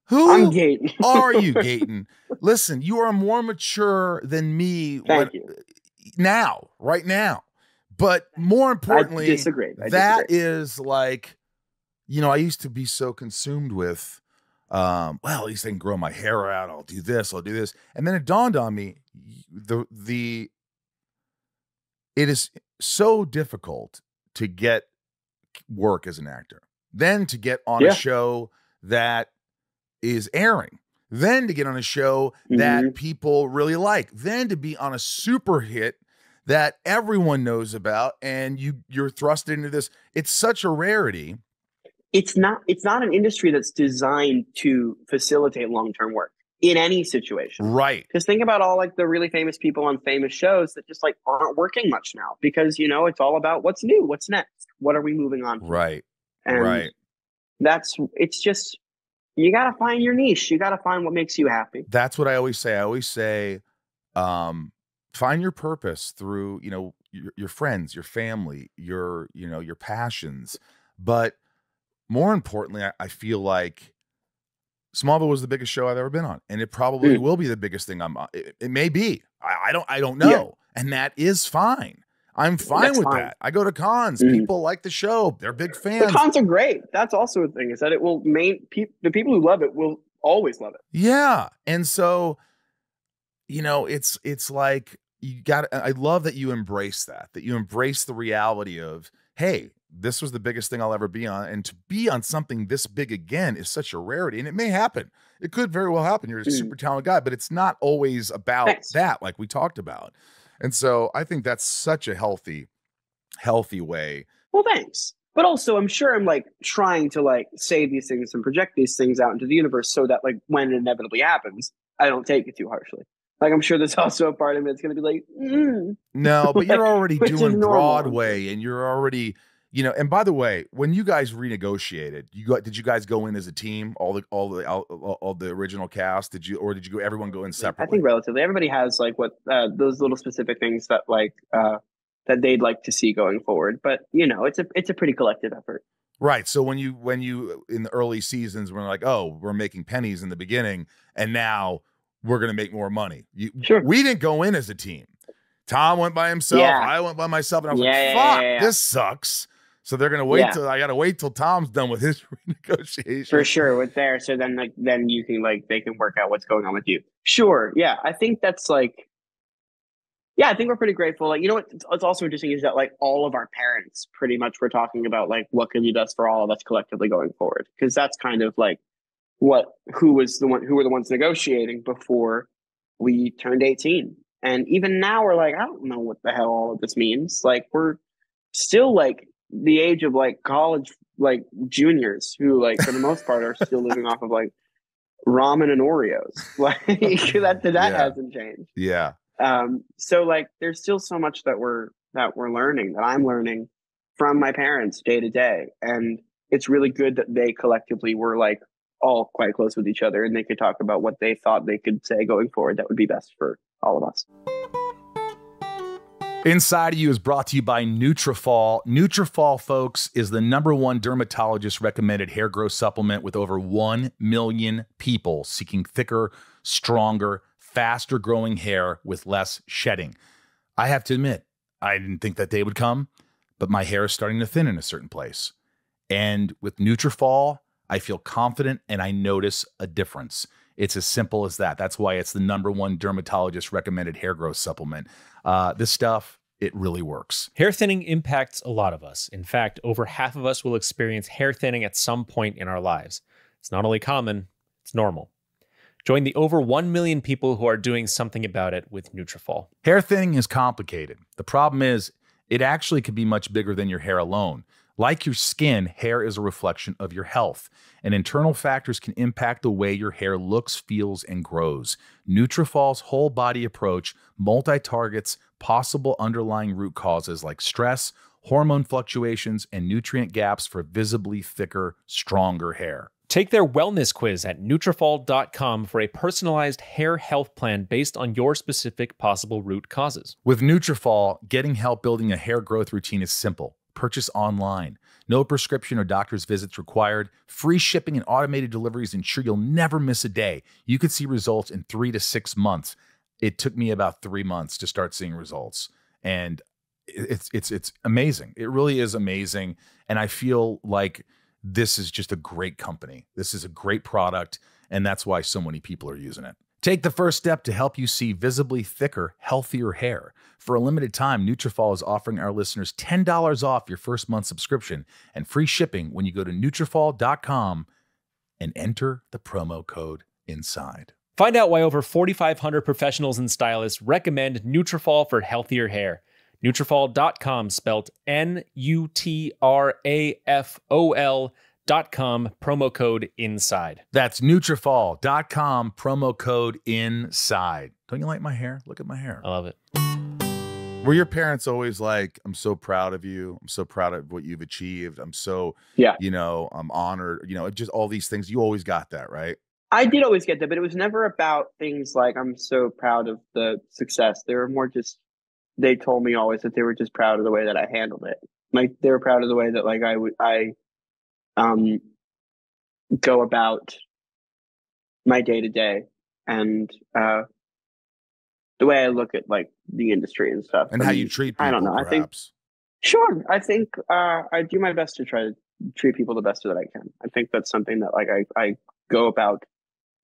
I'm Gaten. Are you, Gaten? Listen, you are more mature than me. Thank you. Now, right now. But more importantly, I disagree. That is like, I used to be so consumed with, well, at least I can grow my hair out. I'll do this. And then it dawned on me, it is so difficult to get work as an actor, then to get on a show that is airing, then to get on a show that people really like, then to be on a super hit that everyone knows about, and you're thrust into this. It's such a rarity. It's not an industry that's designed to facilitate long-term work in any situation. Right. Because think about all like the really famous people on famous shows that just like aren't working much now because, it's all about what's new, what's next, what are we moving on to? Right. And right. It's just, you got to find your niche. You got to find what makes you happy. That's what I always say. I always say, find your purpose through, your friends, your family, your passions. But more importantly, I feel like Smallville was the biggest show I've ever been on, and it probably will be the biggest thing I'm on. It may be. I don't know. Yeah. And that is fine. I'm fine with that. I go to cons. People like the show. They're big fans. The cons are great. That's also a thing, is that it will the people who love it will always love it. Yeah. And so, it's like, I love that you embrace that you embrace the reality of, hey, this was the biggest thing I'll ever be on. And to be on something this big again is such a rarity. And it may happen. It could very well happen. You're a super talented guy, but it's not always about that, like we talked about. And so I think that's such a healthy way. Well, thanks. But also, I'm sure I'm like trying to like say these things and project these things out into the universe so that like when it inevitably happens, I don't take it too harshly. Like, I'm sure there's also a part of it that's going to be like, no, but you're already doing Broadway, and you're already, and by the way, when you guys renegotiated, did you guys go in as a team, all the original cast? Did you everyone go in separately? I think relatively. Everybody has like what those little specific things that like that they'd like to see going forward. But it's a pretty collective effort. Right. So when you in the early seasons, we're like, oh, we're making pennies in the beginning, and now we're going to make more money. Sure. We didn't go in as a team. Tom went by himself. Yeah. I went by myself, and I was like, fuck, this sucks. So they're going to wait till I got to wait till Tom's done with his renegotiation. For sure. With there. So then you can they can work out what's going on with you. Sure. Yeah. I think that's I think we're pretty grateful. Like, what's also interesting is that like all of our parents pretty much were talking about like what can be best for all of us collectively going forward. Because that's kind of like who were the ones negotiating before we turned 18. And even now we're like, I don't know what the hell all of this means. Like, we're still like the age of like college, like juniors who like for the most part are still living off of like ramen and Oreos. Like that hasn't changed. Yeah. So like there's still so much that we're learning, that I'm learning from my parents day to day. And it's really good that they collectively were like all quite close with each other and they could talk about what they thought they could say going forward that would be best for all of us. Inside of You is brought to you by Nutrafol. Nutrafol, folks, is the #1 dermatologist recommended hair growth supplement with over 1 million people seeking thicker, stronger, faster growing hair with less shedding. I have to admit, I didn't think that day would come, but my hair is starting to thin in a certain place. And with Nutrafol, I feel confident and I notice a difference. It's as simple as that. That's why it's the #1 dermatologist recommended hair growth supplement. This stuff, it really works. Hair thinning impacts a lot of us. In fact, over half of us will experience hair thinning at some point in our lives. It's not only common, it's normal. Join the over 1 million people who are doing something about it with Nutrafol. Hair thinning is complicated. The problem is, it actually could be much bigger than your hair alone. Like your skin, hair is a reflection of your health, and internal factors can impact the way your hair looks, feels, and grows. Nutrafol's whole body approach multi-targets possible underlying root causes like stress, hormone fluctuations, and nutrient gaps for visibly thicker, stronger hair. Take their wellness quiz at Nutrafol.com for a personalized hair health plan based on your specific possible root causes. With Nutrafol, getting help building a hair growth routine is simple. Purchase online. No prescription or doctor's visits required. Free shipping and automated deliveries ensure you'll never miss a day. You could see results in 3 to 6 months. It took me about 3 months to start seeing results. And it's amazing. It really is amazing. And I feel like this is just a great company. This is a great product. And that's why so many people are using it. Take the first step to help you see visibly thicker, healthier hair. For a limited time, Nutrafol is offering our listeners $10 off your first month subscription and free shipping when you go to Nutrafol.com and enter the promo code INSIDE. Find out why over 4,500 professionals and stylists recommend Nutrafol for healthier hair. Nutrafol.com, spelled Nutrafol.com, promo code INSIDE. That's Nutrafol.com, promo code INSIDE. Don't you like my hair? Look at my hair. I love it. Were your parents always like, I'm so proud of you. I'm so proud of what you've achieved. I'm so, I'm honored. Just all these things. You always got that, right? I did always get that, but it was never about things like I'm so proud of the success. They were more just, they told me always that they were just proud of the way that I handled it. Like they were proud of the way that like I go about my day to day and the way I look at like the industry and stuff. And how you treat people, I don't know. Perhaps. I think I do my best to try to treat people the best that I can. I think that's something that like I go about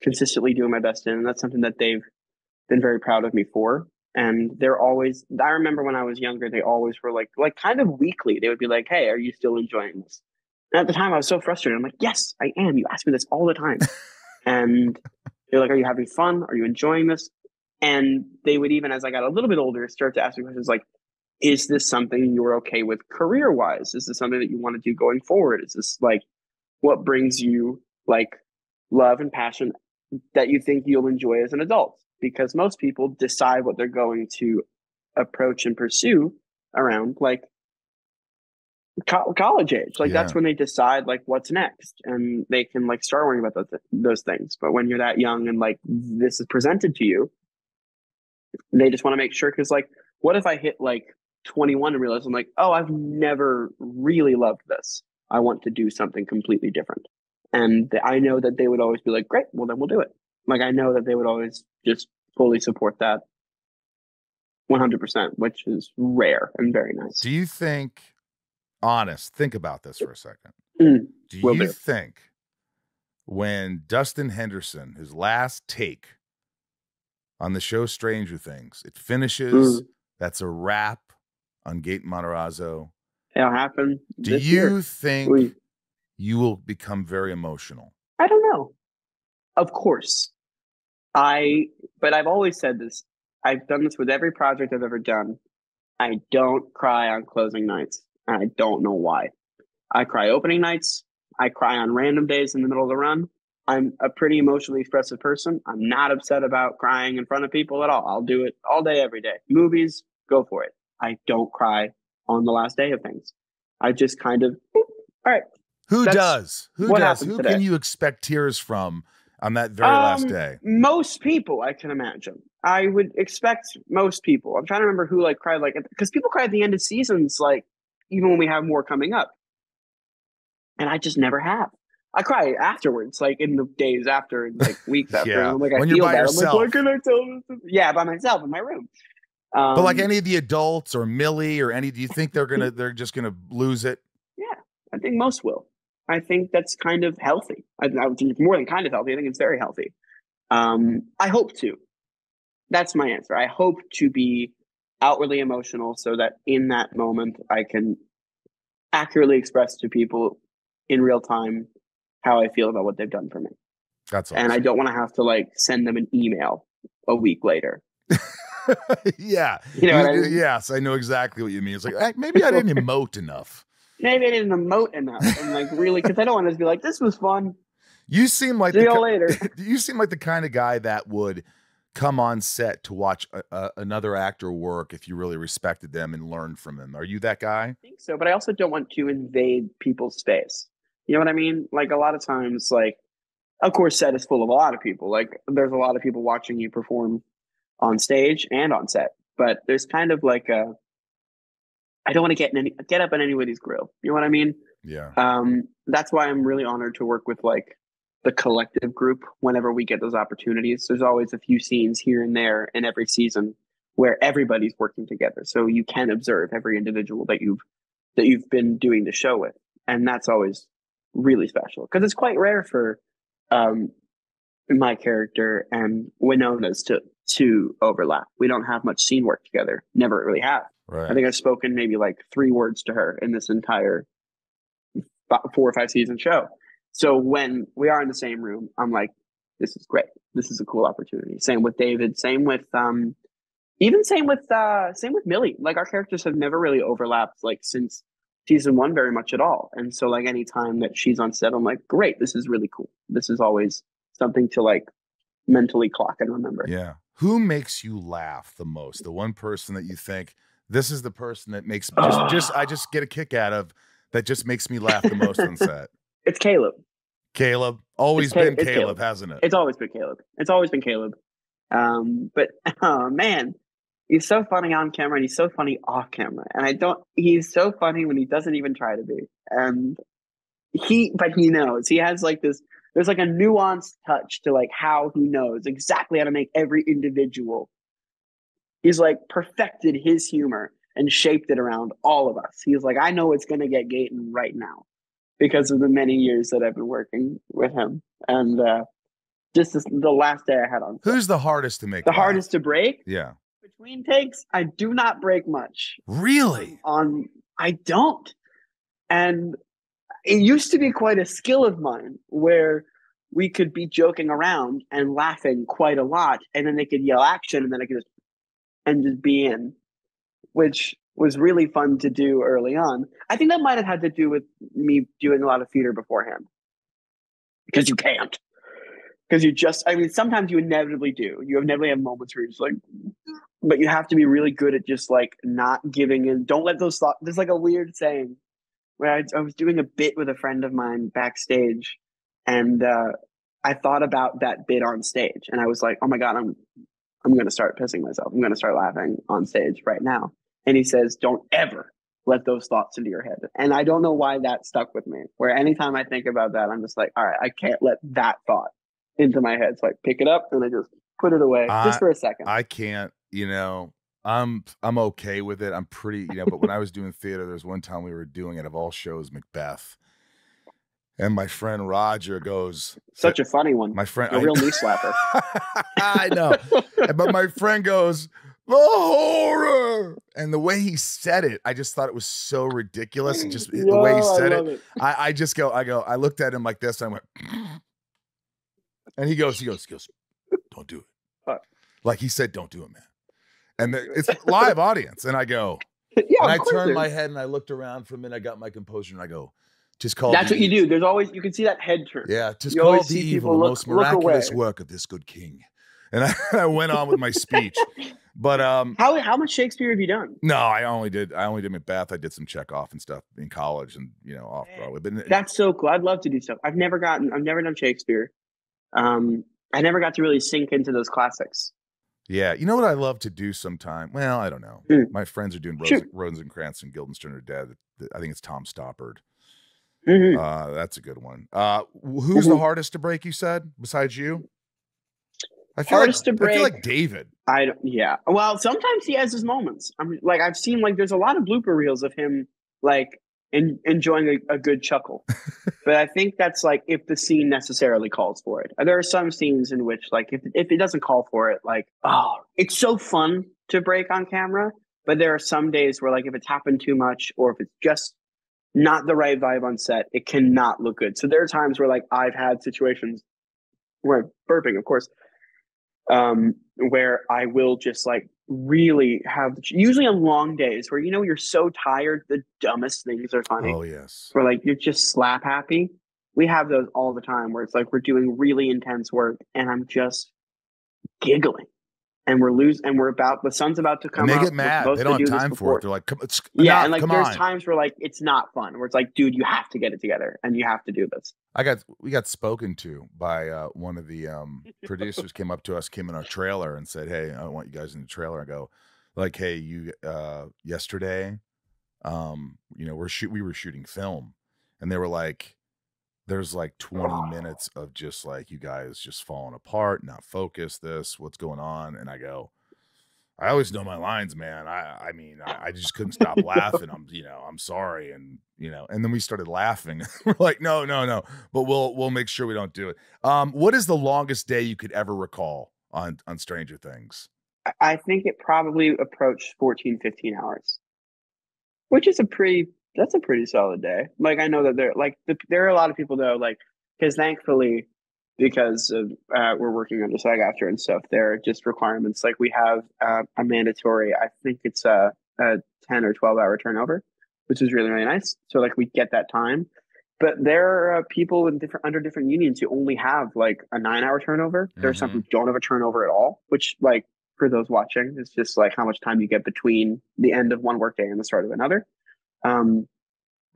consistently doing my best in, and that's something that they've been very proud of me for. And they're always, I remember when I was younger, they always were like kind of weekly, they would be like, hey, are you still enjoying this? And at the time I was so frustrated. I'm like, yes, I am. You ask me this all the time. And they're like, are you having fun? Are you enjoying this? And they would, even as I got a little bit older, start to ask me questions like, is this something you're okay with career-wise? Is this something that you want to do going forward? Is this like, what brings you like love and passion that you think you'll enjoy as an adult? Because most people decide what they're going to approach and pursue around like college age. Like that's when they decide like what's next, and they can like start worrying about those things. But when you're that young and like this is presented to you, they just want to make sure, because like, what if I hit like 21 and realize I'm like, oh, I've never really loved this. I want to do something completely different. And I know that they would always be like, great, well then we'll do it. Like I know that they would always just fully support that 100%, which is rare and very nice. Do you think, think about this for a second. Do you think when Dustin Henderson, his last take on the show Stranger Things, it finishes, that's a wrap on Gaten Matarazzo? It'll happen. Do you think you will become very emotional? I don't know. Of course. But I've always said this. I've done this with every project I've ever done. I don't cry on closing nights. and I don't know why. I cry opening nights. I cry on random days in the middle of the run. I'm a pretty emotionally expressive person. I'm not upset about crying in front of people at all. I'll do it all day, every day. Movies, go for it. I don't cry on the last day of things. I just kind of, all right. Who does? Who does? Who today. can you expect tears from on that very last day? Most people, I can imagine. I would expect most people. I'm trying to remember who like cried, like, because people cry at the end of seasons, like even when we have more coming up. And I just never have. I cry afterwards, like in the days after, like weeks after. Yeah. And I'm like, When I you're feel by bad. yourself. I'm like, what can I tell this? Yeah, by myself in my room. But like any of the adults or Millie or any, do you think they're just gonna lose it? Yeah, I think most will. I think that's kind of healthy. I think more than kind of healthy. I think it's very healthy. I hope to. That's my answer. I hope to be outwardly emotional so that in that moment I can accurately express to people in real time how I feel about what they've done for me. That's awesome. And I don't want to have to like send them an email a week later. Yeah. You know what I mean? Yes, I know exactly what you mean. It's like, maybe I didn't emote enough. Maybe I didn't emote enough. And like really, because I don't want to be like, this was fun. You seem like See you later. You seem like the kind of guy that would come on set to watch another actor work if you really respected them and learned from them. Are you that guy? I think so, but I also don't want to invade people's space. You know what I mean? Like a lot of times, like, of course, set is full of a lot of people. Like there's a lot of people watching you perform on stage and on set, but there's kind of like I don't want to get up in anybody's grill. You know what I mean? Yeah. That's why I'm really honored to work with like the collective group whenever we get those opportunities. There's always a few scenes here and there in every season where everybody's working together. So you can observe every individual that you've been doing the show with. And that's always really special because it's quite rare for my character and Winona's to overlap. We don't have much scene work together. Never really have. Right. I think I've spoken maybe like 3 words to her in this entire 4 or 5 season show. So when we are in the same room, I'm like, this is great. This is a cool opportunity. Same with David. Same with same with Millie. Like our characters have never really overlapped like since season 1 very much at all. And so like any time that she's on set, I'm like, great. This is really cool. This is always something to like mentally clock and remember. Yeah. Who makes you laugh the most? The one person that you think this is the person that makes I just get a kick out of that just makes me laugh the most on set. It's Caleb. Caleb. Always been Caleb, hasn't it? It's always been Caleb. It's always been Caleb. But oh man, he's so funny on camera and he's so funny off camera. And he's so funny when he doesn't even try to be. And he knows. He has like this, there's like a nuanced touch to like how he knows exactly how to make every individual. He's like perfected his humor and shaped it around all of us. He's like, I know it's going to get Gaten right now because of the many years that I've been working with him. And the last day I had on set. Who's the hardest to make? The hardest to break? Yeah. Between takes, I do not break much. Really? I don't. And it used to be quite a skill of mine where we could be joking around and laughing quite a lot. And then they could yell action and then I could just be in, which was really fun to do early on. I think that might have had to do with me doing a lot of theater beforehand. Because you can't. Because sometimes you inevitably do. You inevitably have moments where you're just like, but you have to be really good at just like not giving in. Don't let those thoughts. There's like a weird saying where I was doing a bit with a friend of mine backstage, and I thought about that bit on stage, and I was like, oh my God, I'm going to start pissing myself. I'm going to start laughing on stage right now. And he says, don't ever let those thoughts into your head. And I don't know why that stuck with me, where anytime I think about that, I'm just like, all right, I can't let that thought into my head. So I pick it up and I just put it away just for a second. I can't, I'm okay with it. I'm pretty, but when I was doing theater, there's one time we were doing it of all shows, Macbeth. And my friend Roger goes, such a funny one. My friend, a real knee slapper. I know. But my friend goes, the horror. And the way he said it, I just thought it was so ridiculous. And just the way he said it. I looked at him like this and I went, and he goes, don't do it. Like he said, don't do it, man. And it's live audience. And I go, Yeah, And of I course turned there's. my head and I looked around for a minute. I got my composure and I go, "'Tis called That's what you the do. There's always, you can see that head turn. yeah, 'tis You called always the see evil, people the look most look miraculous away. work of this good king." And I went on with my speech. But How much Shakespeare have you done? no, I only did Macbeth. I did some Chekhov and stuff in college and off Broadway. But That's so cool. I'd love to do stuff. I've never done Shakespeare. I never got to really sink into those classics. yeah, you know what I love to do sometime? Well, I don't know. Mm. My friends are doing Sure. Rosencrantz and Guildenstern are dead. I think it's Tom Stoppard. Mm-hmm. That's a good one. Who's the hardest to break, you said, besides you? I feel Hardest to break. I feel like David. Yeah. Well, sometimes he has his moments. I've seen there's a lot of blooper reels of him enjoying a good chuckle. But I think that's if the scene necessarily calls for it. There are some scenes in which if it doesn't call for it, it's so fun to break on camera. But there are some days where if it's happened too much or if it's just not the right vibe on set, it cannot look good. So there are times where I've had situations where burping, of course, where I will just really have, usually on long days where you're so tired, the dumbest things are funny. Oh yes. Where you're just slap happy. We have those all the time where it's we're doing really intense work and I'm just giggling. And the sun's about to come And they up. get mad. They don't have time for it. They're like, yeah, enough, and there's times where it's not fun. Where it's dude, you have to get it together and you have to do this. We got spoken to by one of the producers. Came up to us, came in our trailer and said, "Hey, I want you guys in the trailer." I go, "Hey, you yesterday, we were shooting film, and they were like, there's 20 minutes of just you guys just falling apart, not focused. What's going on?" And I go, "I always know my lines, man. I just couldn't stop laughing. I'm sorry." And and then we started laughing. We're like, no, but we'll make sure we don't do it. What is the longest day you could ever recall on Stranger Things? I think it probably approached 14, 15 hours, which is that's a pretty solid day. I know that there are a lot of people though, because thankfully, because of we're working on the SAG-AFTRA and stuff, there are just requirements. We have a mandatory, I think it's a 10 or 12 hour turnover, which is really, really nice. So we get that time. But there are people under different unions who only have a 9-hour turnover. There are some who don't have a turnover at all, which for those watching, it's just how much time you get between the end of one workday and the start of another.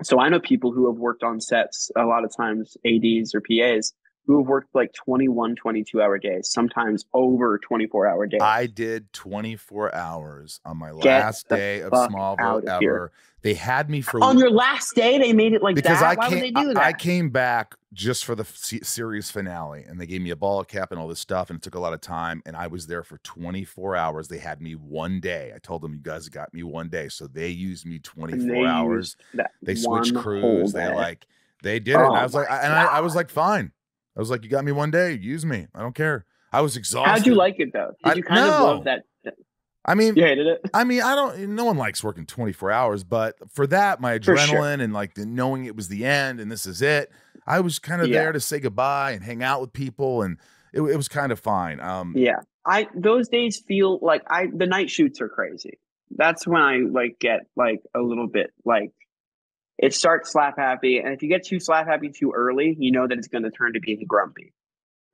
So I know people who have worked on sets, a lot of times ADs or PAs, who have worked 21, 22-hour days, sometimes over 24-hour days. I did 24 hours on my last day of Smallville ever. Here. They had me for... On your last day, they made it because that? Why would they do that? I came back just for the series finale, and they gave me a ball cap and all this stuff, and it took a lot of time, and I was there for 24 hours. They had me one day. I told them, you guys got me one day, so they used me 24 hours. They switched crews. They did it, and I was I was fine. I was like, you got me one day, use me. I don't care. I was exhausted. How'd you like it though? Did you kind of love that? You hated it? No one likes working 24 hours, but for that, my adrenaline and knowing it was the end and this is it, I was kind of there to say goodbye and hang out with people, and it was kind of fine. Those days feel the night shoots are crazy. That's when I get a little bit it starts slap happy, and if you get too slap happy too early, you know that it's going to turn to being grumpy.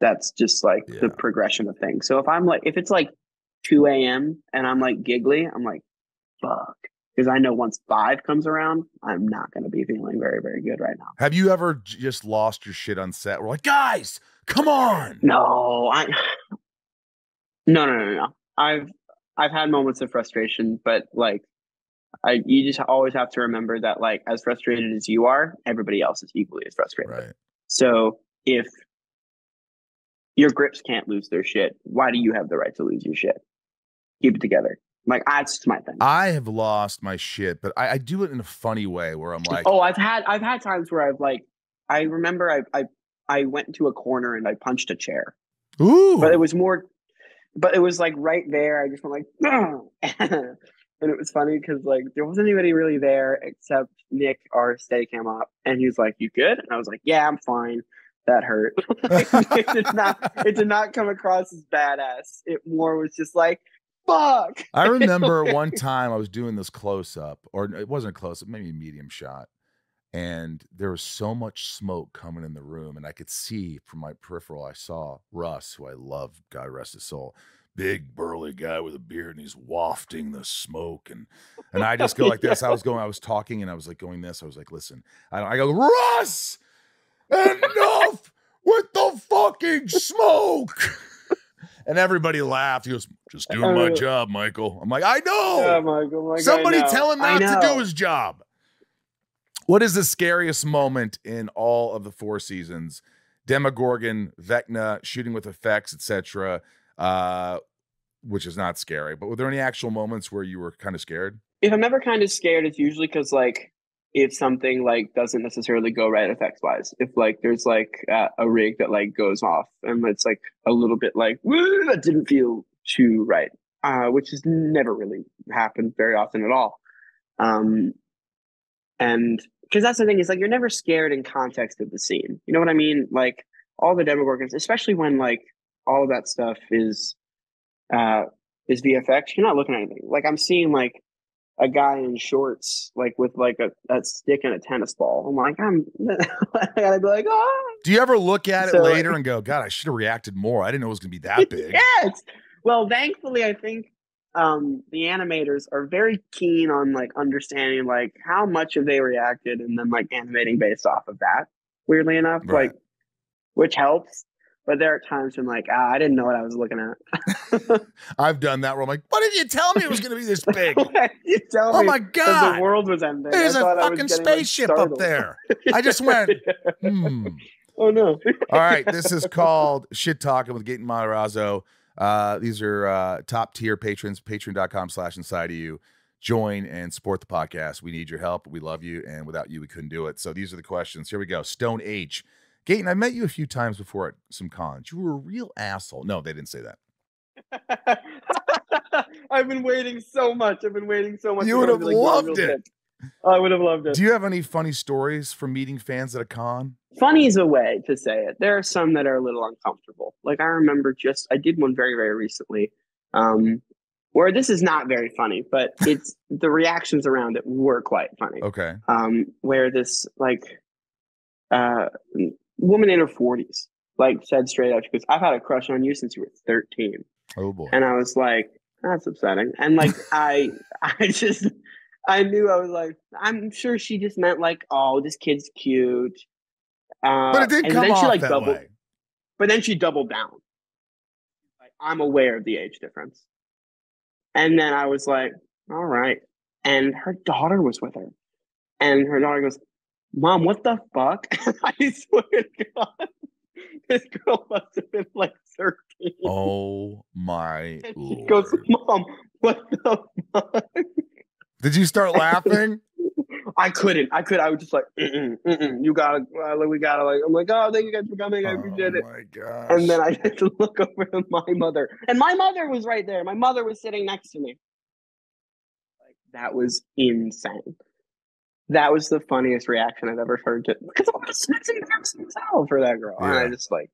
That's just the progression of things. So if it's 2 a.m. and I'm giggly, I'm fuck, because I know once 5 comes around, I'm not going to be feeling very, very good right now. Have you ever just lost your shit on set? We're like, guys, come on. No. I've had moments of frustration, but you just always have to remember that as frustrated as you are, everybody else is equally as frustrated. Right. So if your grips can't lose their shit, why do you have the right to lose your shit? Keep it together. That's just my thing. I have lost my shit, but I do it in a funny way where I'm I've had times where I remember I went into a corner and I punched a chair. Ooh. But it was right there. I just went and it was funny because there wasn't anybody really there except Nick, our Steadicam op, and he was like, "You good?" And I was like, "Yeah, I'm fine." That hurt. It did not come across as badass. It more was just fuck? I remember one time I was doing this close up, or it wasn't a close up, maybe a medium shot. And there was so much smoke coming in the room, and I could see from my peripheral, I saw Russ, who I love, God rest his soul, big burly guy with a beard, and he's wafting the smoke. And I just go like this. I was talking, and I was like going this. I was like, listen, I go, Russ, enough with the fucking smoke. And everybody laughed. He goes, just doing my job, Michael. I'm like, I know. Yeah, Michael, Somebody tell him not to do his job. What is the scariest moment in all of the 4 seasons? Demogorgon, Vecna, shooting with effects, etc., which is not scary. But were there any actual moments where you were kind of scared? If I'm ever kind of scared, it's usually because like if something like doesn't necessarily go right effects wise. If like there's like a rig that like goes off and it's like a little bit like woo, that didn't feel too right, which has never really happened very often at all. And because that's the thing, is like you're never scared in context of the scene. You know what I mean? Like all the Demogorgons, especially when like all of that stuff is VFX, you're not looking at anything. Like I'm seeing like a guy in shorts, like with like a stick and a tennis ball. I'm like, I gotta be like, oh. Do you ever look at it later and go, God, I should have reacted more. I didn't know it was gonna be that big. Yes. Well, thankfully, I think the animators are very keen on like understanding like how much have they reacted and then like animating based off of that, weirdly enough, right. Like which helps. But there are times when like, I didn't know what I was looking at. I've done that where I'm like, what did you tell me it was going to be this big? You tell oh me my God. the world was ending. There's a fucking spaceship up there. I just went, Oh no. All right. This is called Shit Talking with Gaten Matarazzo. These are top tier patrons, patreon.com/inside of you. Join and support the podcast. We need your help. We love you. And without you, we couldn't do it. So these are the questions. Here we go. Stone H. Gaten, I met you a few times before at some cons. You were a real asshole. No, they didn't say that. I've been waiting so much. You would have loved it. I would have loved it. Do you have any funny stories from meeting fans at a con? Funny is a way to say it. There are some that are a little uncomfortable. Like I remember I did one very, very recently where this is not very funny, but it's the reactions around it were quite funny. Okay. Where this like woman in her 40s like said straight out, she goes, I've had a crush on you since you were 13. Oh boy. And I was like, that's upsetting. And like I knew, I was like, I'm sure she just meant like, oh, this kid's cute. But it didn't come off that way. But then she doubled down. Like, I'm aware of the age difference. And then I was like, all right. And her daughter was with her. And her daughter goes, Mom, what the fuck? I swear to God, this girl must have been like 13. Oh my and Lord. She goes, Mom, what the fuck? Did you start laughing? I couldn't. I was just like, you gotta, we gotta, like, I'm like, oh, thank you guys for coming. I appreciate it. Oh my gosh. And then I had to look over to my mother. And my mother was right there. My mother was sitting next to me. Like, that was insane. That was the funniest reaction I've ever heard to, because it's embarrassing for that girl. Yeah. And I just like,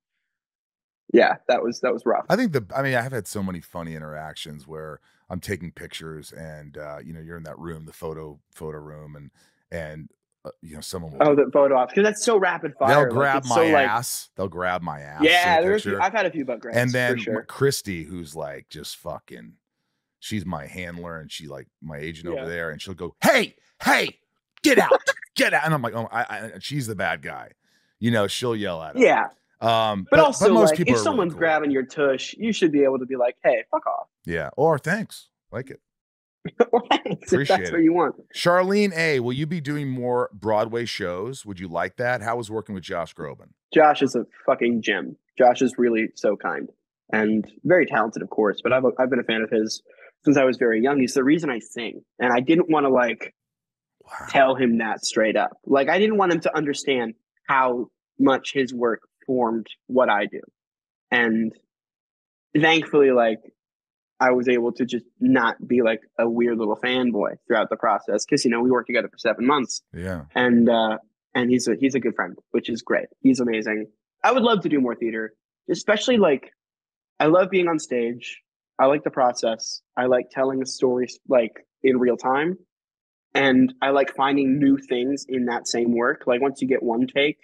yeah, that was rough. I have had so many funny interactions where I'm taking pictures and, you're in that room, the photo room and someone will. Oh, the photo ops. Because that's so rapid fire. They'll grab my ass. They'll grab my ass. Yeah, I've had a few butt grabs. And then for sure. Christy, who's like just fucking, she's my handler and she like my agent over there and she'll go, hey, get out. And I'm like, oh, she's the bad guy. She'll yell at him. Yeah. But also, but most people if someone's really cool. grabbing your tush, you should be able to be like, hey, fuck off. Yeah. Or thanks. Like it. Or thanks, if that's what you want. Charlene A., will you be doing more Broadway shows? Would you like that? How was working with Josh Groban? Josh is a fucking gem. Josh is really so kind and very talented, of course. But I've been a fan of his since I was very young. He's the reason I sing. And I didn't want to tell him that straight up. Like, I didn't want him to understand how much his work formed what I do. And thankfully, I was able to just not be like a weird little fanboy throughout the process. Cause we worked together for 7 months. Yeah. And he's a good friend, which is great. He's amazing. I would love to do more theater, especially I love being on stage. I like the process. I like telling a story like in real time. And I like finding new things in that same work. Like once you get one take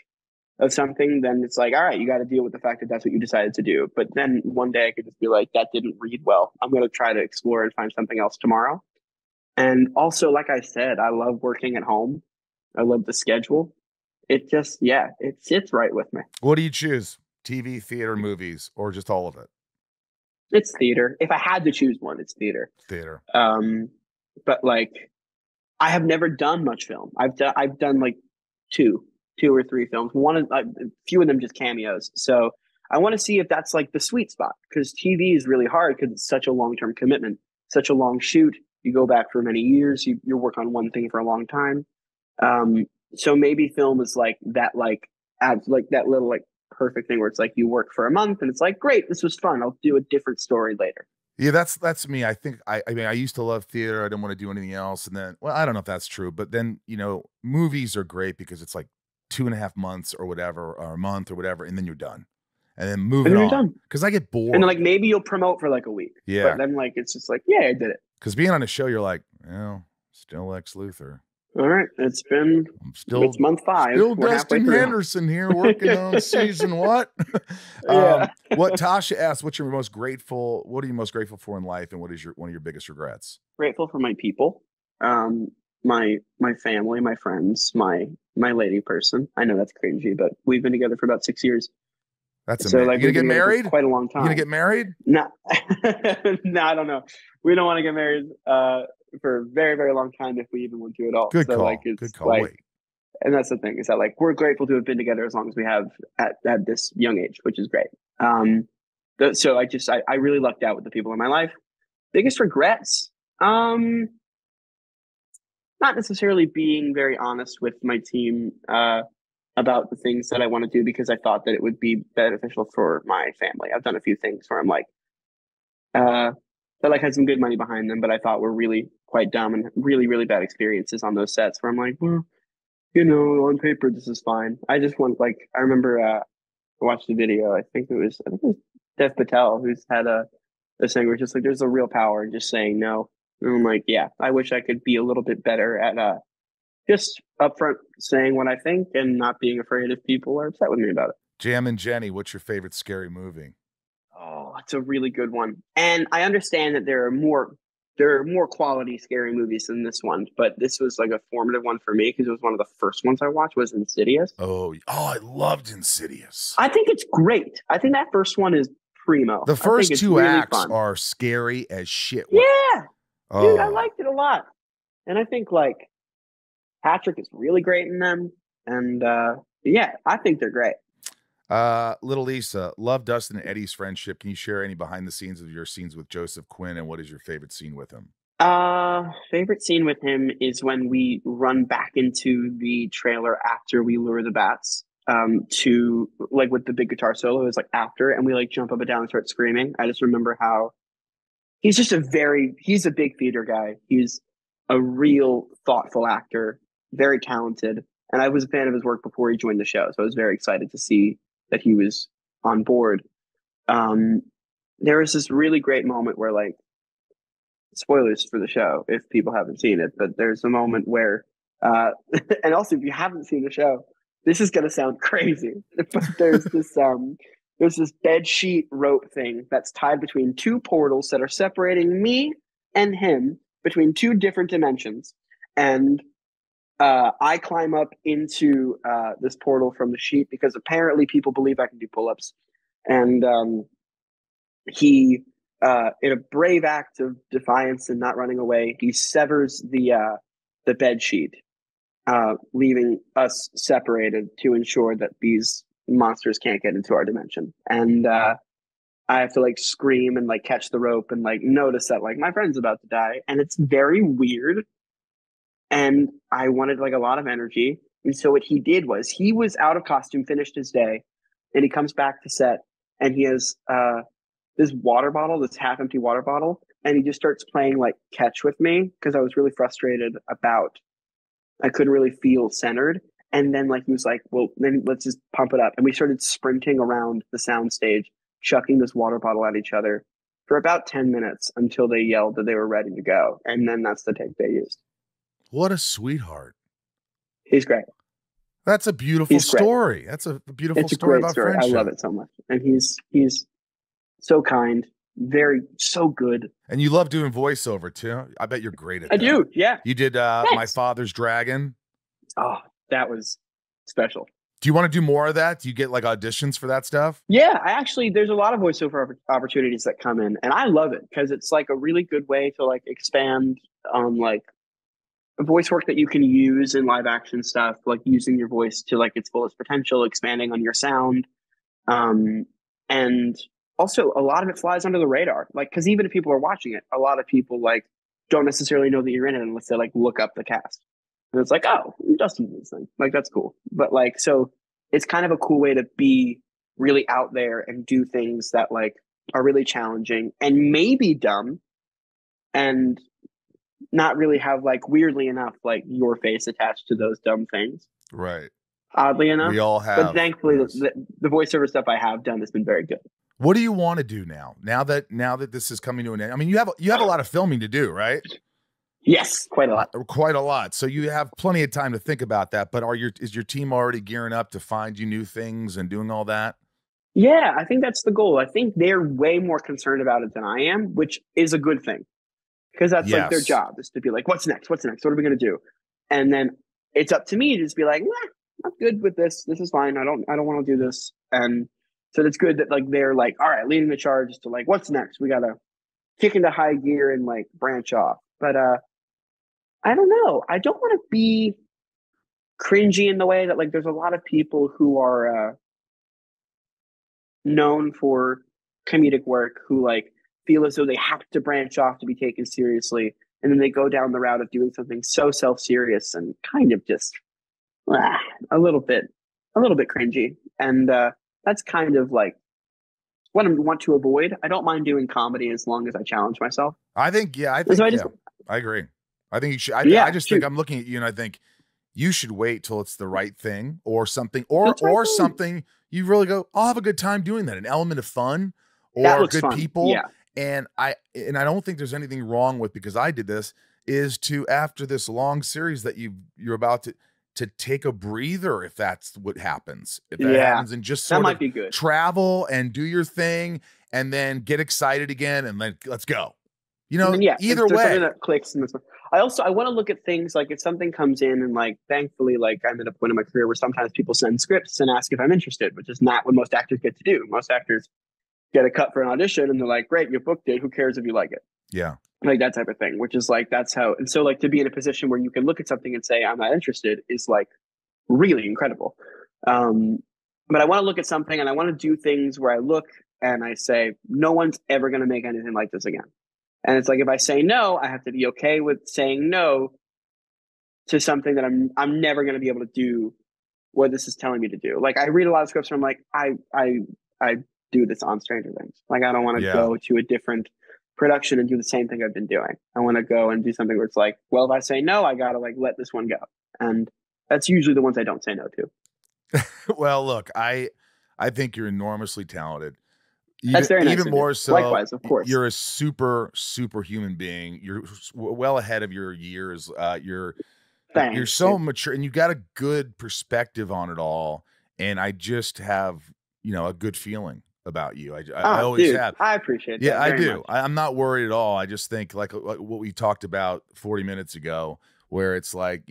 of something, then it's like, all right, you got to deal with the fact that that's what you decided to do. But then one day I could just be like, that didn't read well. I'm going to try to explore and find something else tomorrow. And also, like I said, I love working at home. I love the schedule. It just, yeah, it sits right with me. What do you choose? TV, theater, movies, or just all of it? It's theater. If I had to choose one, it's theater. Theater. But like, I have never done much film. I've done like two or three films. A few of them just cameos. So I want to see if that's like the sweet spot, because TV is really hard because it's such a long-term commitment, such a long shoot. You go back for many years. You work on one thing for a long time. So maybe film is like that, like adds like that little like perfect thing where it's like you work for a month and it's like, great, this was fun. I'll do a different story later. Yeah, that's me. I think I mean I used to love theater. I didn't want to do anything else. And then, well, I don't know if that's true, but then, you know, movies are great because it's like 2.5 months or whatever, or a month or whatever, and then you're done. And then moving on. Because I get bored. And then like maybe you'll promote for like a week. Yeah. But then like it's just like, yeah, I did it. Because being on a show, you're like, well, still Lex Luthor. All right, it's month 5. Still Dustin Henderson here working on season what? Yeah. What Tasha asked, what are you most grateful for in life, and what is one of your biggest regrets? Grateful for my people, my family, my friends, my lady person. I know that's cringy, but we've been together for about 6 years. That's amazing. Like, you gonna get married? Quite a long time. You gonna get married? No, no, I don't know. We don't want to get married for a very, very long time if we even want to at all. Good call. Like, it's good call. Like, and that's the thing, is that like we're grateful to have been together as long as we have at this young age, which is great. So I really lucked out with the people in my life. Biggest regrets, not necessarily being very honest with my team about the things that I want to do, because I thought that it would be beneficial for my family. I've done a few things where I'm like, that like had some good money behind them, but I thought were really quite dumb and really, really bad experiences on those sets where I'm like, well, you know, on paper, this is fine. I just want, like, I remember I watched the video. I think it was Dev Patel who's had a saying where it's just like, there's a real power in just saying no. And I'm like, yeah, I wish I could be a little bit better at just upfront saying what I think and not being afraid if people are upset with me about it. Jam and Jenny, what's your favorite scary movie? Oh, it's a really good one. And I understand that there are more quality scary movies than this one, but this was like a formative one for me because it was one of the first ones I watched was Insidious. Oh, I loved Insidious. I think it's great. I think that first one is primo. The first two acts are scary as shit. Yeah. Oh. Dude, I liked it a lot. And I think like Patrick is really great in them. And yeah, I think they're great. Little Lisa, love Dustin and Eddie's friendship. Can you share any behind the scenes of your scenes with Joseph Quinn, and what is your favorite scene with him? Favorite scene with him is when we run back into the trailer after we lure the bats, to like with the big guitar solo is like after, and we like jump up and down and start screaming. I just remember how he's a big theater guy. He's a real thoughtful actor, very talented. And I was a fan of his work before he joined the show. So I was very excited to see that he was on board. There was this really great moment where, like, spoilers for the show if people haven't seen it, but there's a moment where, and also if you haven't seen the show, this is going to sound crazy, but there's this bed sheet rope thing that's tied between two portals that are separating me and him between two different dimensions. And I climb up into this portal from the sheet because apparently people believe I can do pull-ups. And he, in a brave act of defiance and not running away, he severs the bed sheet, leaving us separated to ensure that these monsters can't get into our dimension. And I have to like scream and like catch the rope and like notice that like my friend's about to die. And it's very weird. And I wanted like a lot of energy. And so what he did was he was out of costume, finished his day, and he comes back to set and he has this water bottle, this half empty water bottle. And he just starts playing like catch with me because I was really frustrated about, I couldn't really feel centered. And then like, he was like, well, then let's just pump it up. And we started sprinting around the sound stage, chucking this water bottle at each other. for about 10 minutes until they yelled that they were ready to go. And then that's the take they used. What a sweetheart. He's great. That's a beautiful story. That's a beautiful story about friendship. I love it so much. And he's so kind, so good. And you love doing voiceover too. I bet you're great at that. I do. Yeah. You did My Father's Dragon. Oh, that was special. Do you want to do more of that? Do you get like auditions for that stuff? Yeah, there's a lot of voiceover opportunities that come in, and I love it because it's like a really good way to like expand on like voice work that you can use in live action stuff, like using your voice to like its fullest potential, expanding on your sound. And also a lot of it flies under the radar. Like, cause even if people are watching it, a lot of people like don't necessarily know that you're in it unless they like look up the cast. And it's like, oh, Dustin's in this thing. Like, that's cool. But like, so it's kind of a cool way to be really out there and do things that like are really challenging and maybe dumb and not really have like, weirdly enough, like your face attached to those dumb things. Right. Oddly enough. We all have. But thankfully the voiceover stuff I have done has been very good. What do you want to do now? Now that this is coming to an end? I mean, you have a lot of filming to do, right? Yes, quite a lot. Quite a lot. So you have plenty of time to think about that. But is your team already gearing up to find you new things and doing all that? Yeah, I think that's the goal. I think they're way more concerned about it than I am, which is a good thing. Because that's like their job, is to be like, what's next? What's next? What are we going to do? And then it's up to me to just be like, I'm good with this. This is fine. I don't want to do this. And so it's good that like they're like, all right, leading the charge to like, what's next? We got to kick into high gear and like branch off. But I don't know. I don't want to be cringy in the way that like there's a lot of people who are known for comedic work who like feel as though they have to branch off to be taken seriously. And then they go down the route of doing something so self-serious and kind of just a little bit cringy. And that's kind of like what I want to avoid. I don't mind doing comedy as long as I challenge myself. I agree. I think you should. I just think I'm looking at you and I think you should wait till it's the right thing or something, or something you really go, I'll have a good time doing that. An element of fun or good people. Yeah. And I don't think there's anything wrong with, because I did this, is to, after this long series that you're about to take a breather, if that's what happens. If that happens, and just sort of be good. Travel and do your thing and then get excited again and then let's go. You know, either way. Something that clicks in this one. I want to look at things like if something comes in and like, thankfully, like I'm at a point in my career where sometimes people send scripts and ask if I'm interested, which is not what most actors get to do. Most actors get a cut for an audition and they're like, great, you booked it. Who cares if you like it? Yeah. Like that type of thing, which is like, that's how, and so like to be in a position where you can look at something and say, I'm not interested is like really incredible. But I want to look at something and I want to do things where I look and I say, no one's ever going to make anything like this again. And it's like, if I say no, I have to be okay with saying no to something that I'm never going to be able to do what this is telling me to do. Like I read a lot of scripts and I'm like, I do this on Stranger Things. Like, I don't want to go to a different production and do the same thing I've been doing. I want to go and do something where it's like, well, if I say no, I got to like let this one go. And that's usually the ones I don't say no to. Well, look, I think you're enormously talented. That's very nice. Even more so. Likewise, of course. You're a super human being. You're well ahead of your years. You're so mature, and you got a good perspective on it all. And I just have, a good feeling about you. I always have. I appreciate that. Yeah, I do. I'm not worried at all. I just think like what we talked about 40 minutes ago, where it's like,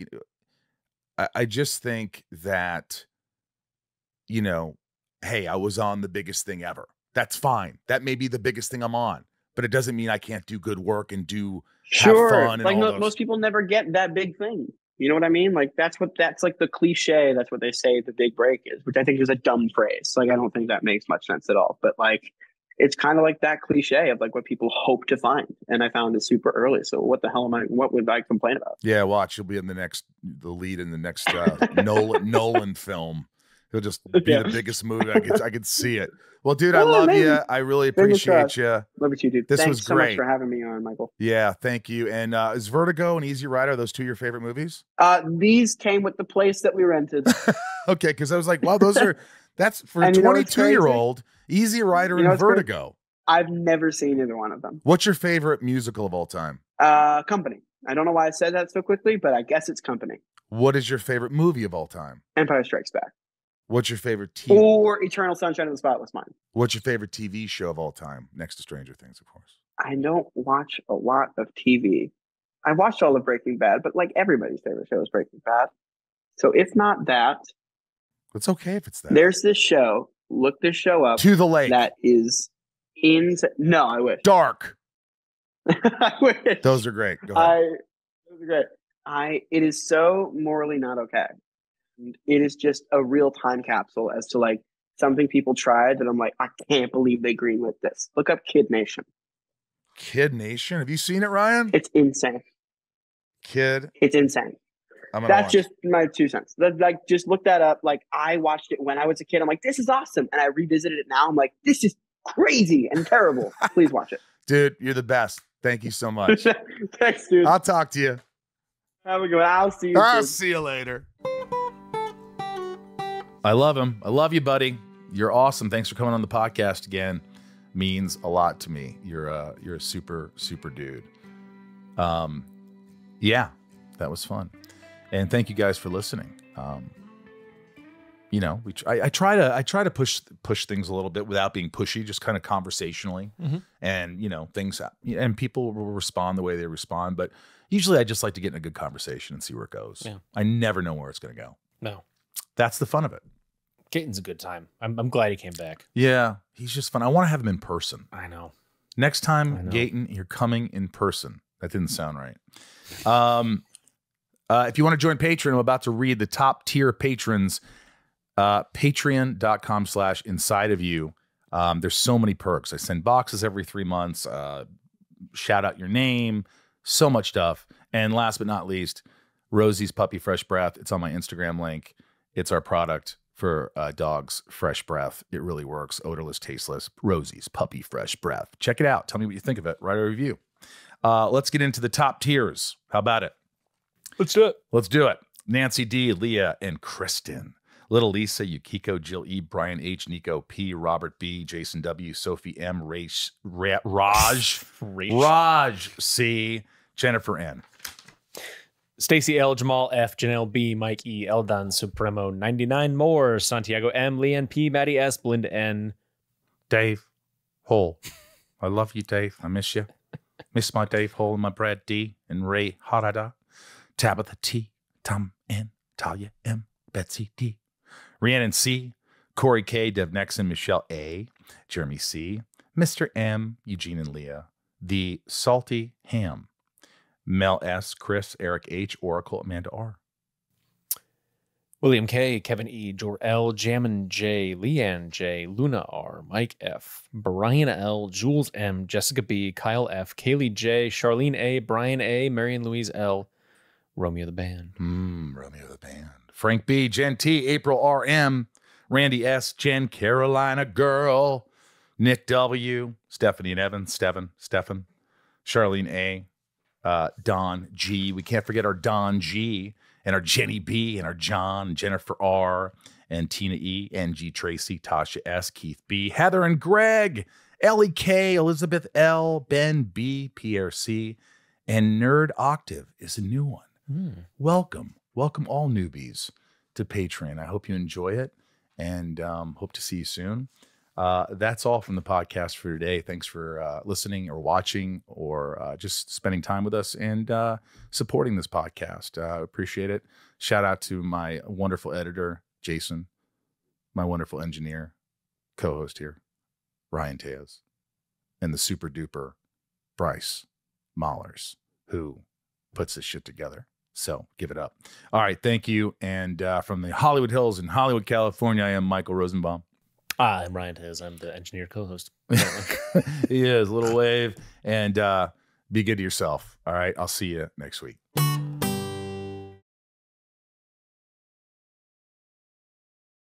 I just think that, hey, I was on the biggest thing ever. That's fine. That may be the biggest thing I'm on, but it doesn't mean I can't do good work and have fun. And like most people never get that big thing. You know what I mean? Like that's like the cliche. That's what they say the big break is, which I think is a dumb phrase. Like I don't think that makes much sense at all. But like it's kind of like that cliche of like what people hope to find. And I found it super early. So what would I complain about? Yeah, watch. You'll be in the lead in the next Nolan film. He'll just be the biggest movie. I could see it. Well, dude, I love you. I really appreciate you. Love you too, dude. Thanks was great. So much for having me on, Michael. Yeah, thank you. And is Vertigo and Easy Rider, are those two your favorite movies? These came with the place that we rented. Okay, because I was like, wow, that's for a 22-year-old, Easy Rider and Vertigo. I've never seen either one of them. What's your favorite musical of all time? Company. I don't know why I said that so quickly, but I guess it's Company. What is your favorite movie of all time? Empire Strikes Back. What's your favorite TV? Or Eternal Sunshine of the Spotless Mind. What's your favorite TV show of all time? Next to Stranger Things, of course. I don't watch a lot of TV. I watched all of Breaking Bad, but like everybody's favorite show is Breaking Bad. So if not that, it's okay if it's that. There's this show. Look this show up. To the Lake. That is no, I wish. Dark. I wish. Those are great. Go ahead. Those are great. It is so morally not okay. It is just a real time capsule as to like something people tried that I'm like, I can't believe they greenlit this. Look up Kid Nation. Kid Nation? Have you seen it, Ryan? It's insane. It's insane. That's just my 2 cents. Like, just look that up. Like, I watched it when I was a kid. I'm like, this is awesome. And I revisited it now. I'm like, this is crazy and terrible. Please watch it. Dude, you're the best. Thank you so much. Thanks, dude. I'll talk to you. Have a good one. I'll see you. I'll see you later. I love him. I love you, buddy. You're awesome. Thanks for coming on the podcast again. Means a lot to me. You're a super, super dude. Yeah, that was fun. And thank you guys for listening. You know, I try to push things a little bit without being pushy, just kind of conversationally. Mm-hmm. And, you know, things, and people will respond the way they respond. But usually I just like to get in a good conversation and see where it goes. Yeah. I never know where it's going to go. No. That's the fun of it. Gaten's a good time. I'm glad he came back. Yeah, he's just fun. I want to have him in person. I know. Next time, Gaten, you're coming in person. That didn't sound right. If you want to join Patreon, I'm about to read the top tier patrons. Patreon.com/inside of you. There's so many perks. I send boxes every 3 months. Shout out your name. So much stuff. And last but not least, Rosie's Puppy Fresh Breath. It's on my Instagram link. It's our product for dogs' fresh breath. It really works. Odorless, tasteless. Rosie's Puppy Fresh Breath. Check it out. Tell me what you think of it. Write a review. Let's get into the top tiers. How about it? Let's do it. Let's do it. Nancy D, Leah, and Kristen. Little Lisa, Yukiko, Jill E, Brian H, Nico P, Robert B, Jason W, Sophie M, Raj C, Jennifer N. Stacy L, Jamal F, Janelle B, Mike E, Eldan Supremo, 99 more, Santiago M, Leanne P, Maddie S, Belinda N, Dave Hall. I love you, Dave. I miss you. Miss my Dave Hall and my Brad D and Ray Harada, Tabitha T, Tom N, Talia M, Betsy D, Rhiannon C, Corey K, Dev Nexon, Michelle A, Jeremy C, Mr. M, Eugene and Leah, The Salty Ham, Mel S, Chris, Eric H, Oracle, Amanda R. William K, Kevin E, Jor-L, Jammin J, Leanne J, Luna R, Mike F, Brian L, Jules M, Jessica B, Kyle F, Kaylee J, Charlene A, Brian A, Marion Louise L, Romeo the Band. Romeo the Band. Frank B, Jen T, April R M, Randy S, Jen, Carolina Girl, Nick W, Stephanie and Evan, Stefan, Charlene A, Don G. We can't forget our Don G and our Jenny B and our John, Jennifer R, and Tina E, Angie Tracy, Tasha S, Keith B, Heather and Greg, Ellie K, Elizabeth L, Ben B, Pierre C, and Nerd Octave is a new one. Welcome all newbies to Patreon. I hope you enjoy it and hope to see you soon. That's all from the podcast for today. Thanks for listening or watching or just spending time with us and supporting this podcast. Appreciate it. Shout out to my wonderful editor, Jason, my wonderful engineer, co-host here, Ryan Tejas, and the super duper Bryce Mahlers, who puts this shit together. So give it up. All right. Thank you. And from the Hollywood Hills in Hollywood, California, I am Michael Rosenbaum. I'm Ryan Tejas. I'm the engineer co-host. He is. Little wave. And be good to yourself. All right. I'll see you next week.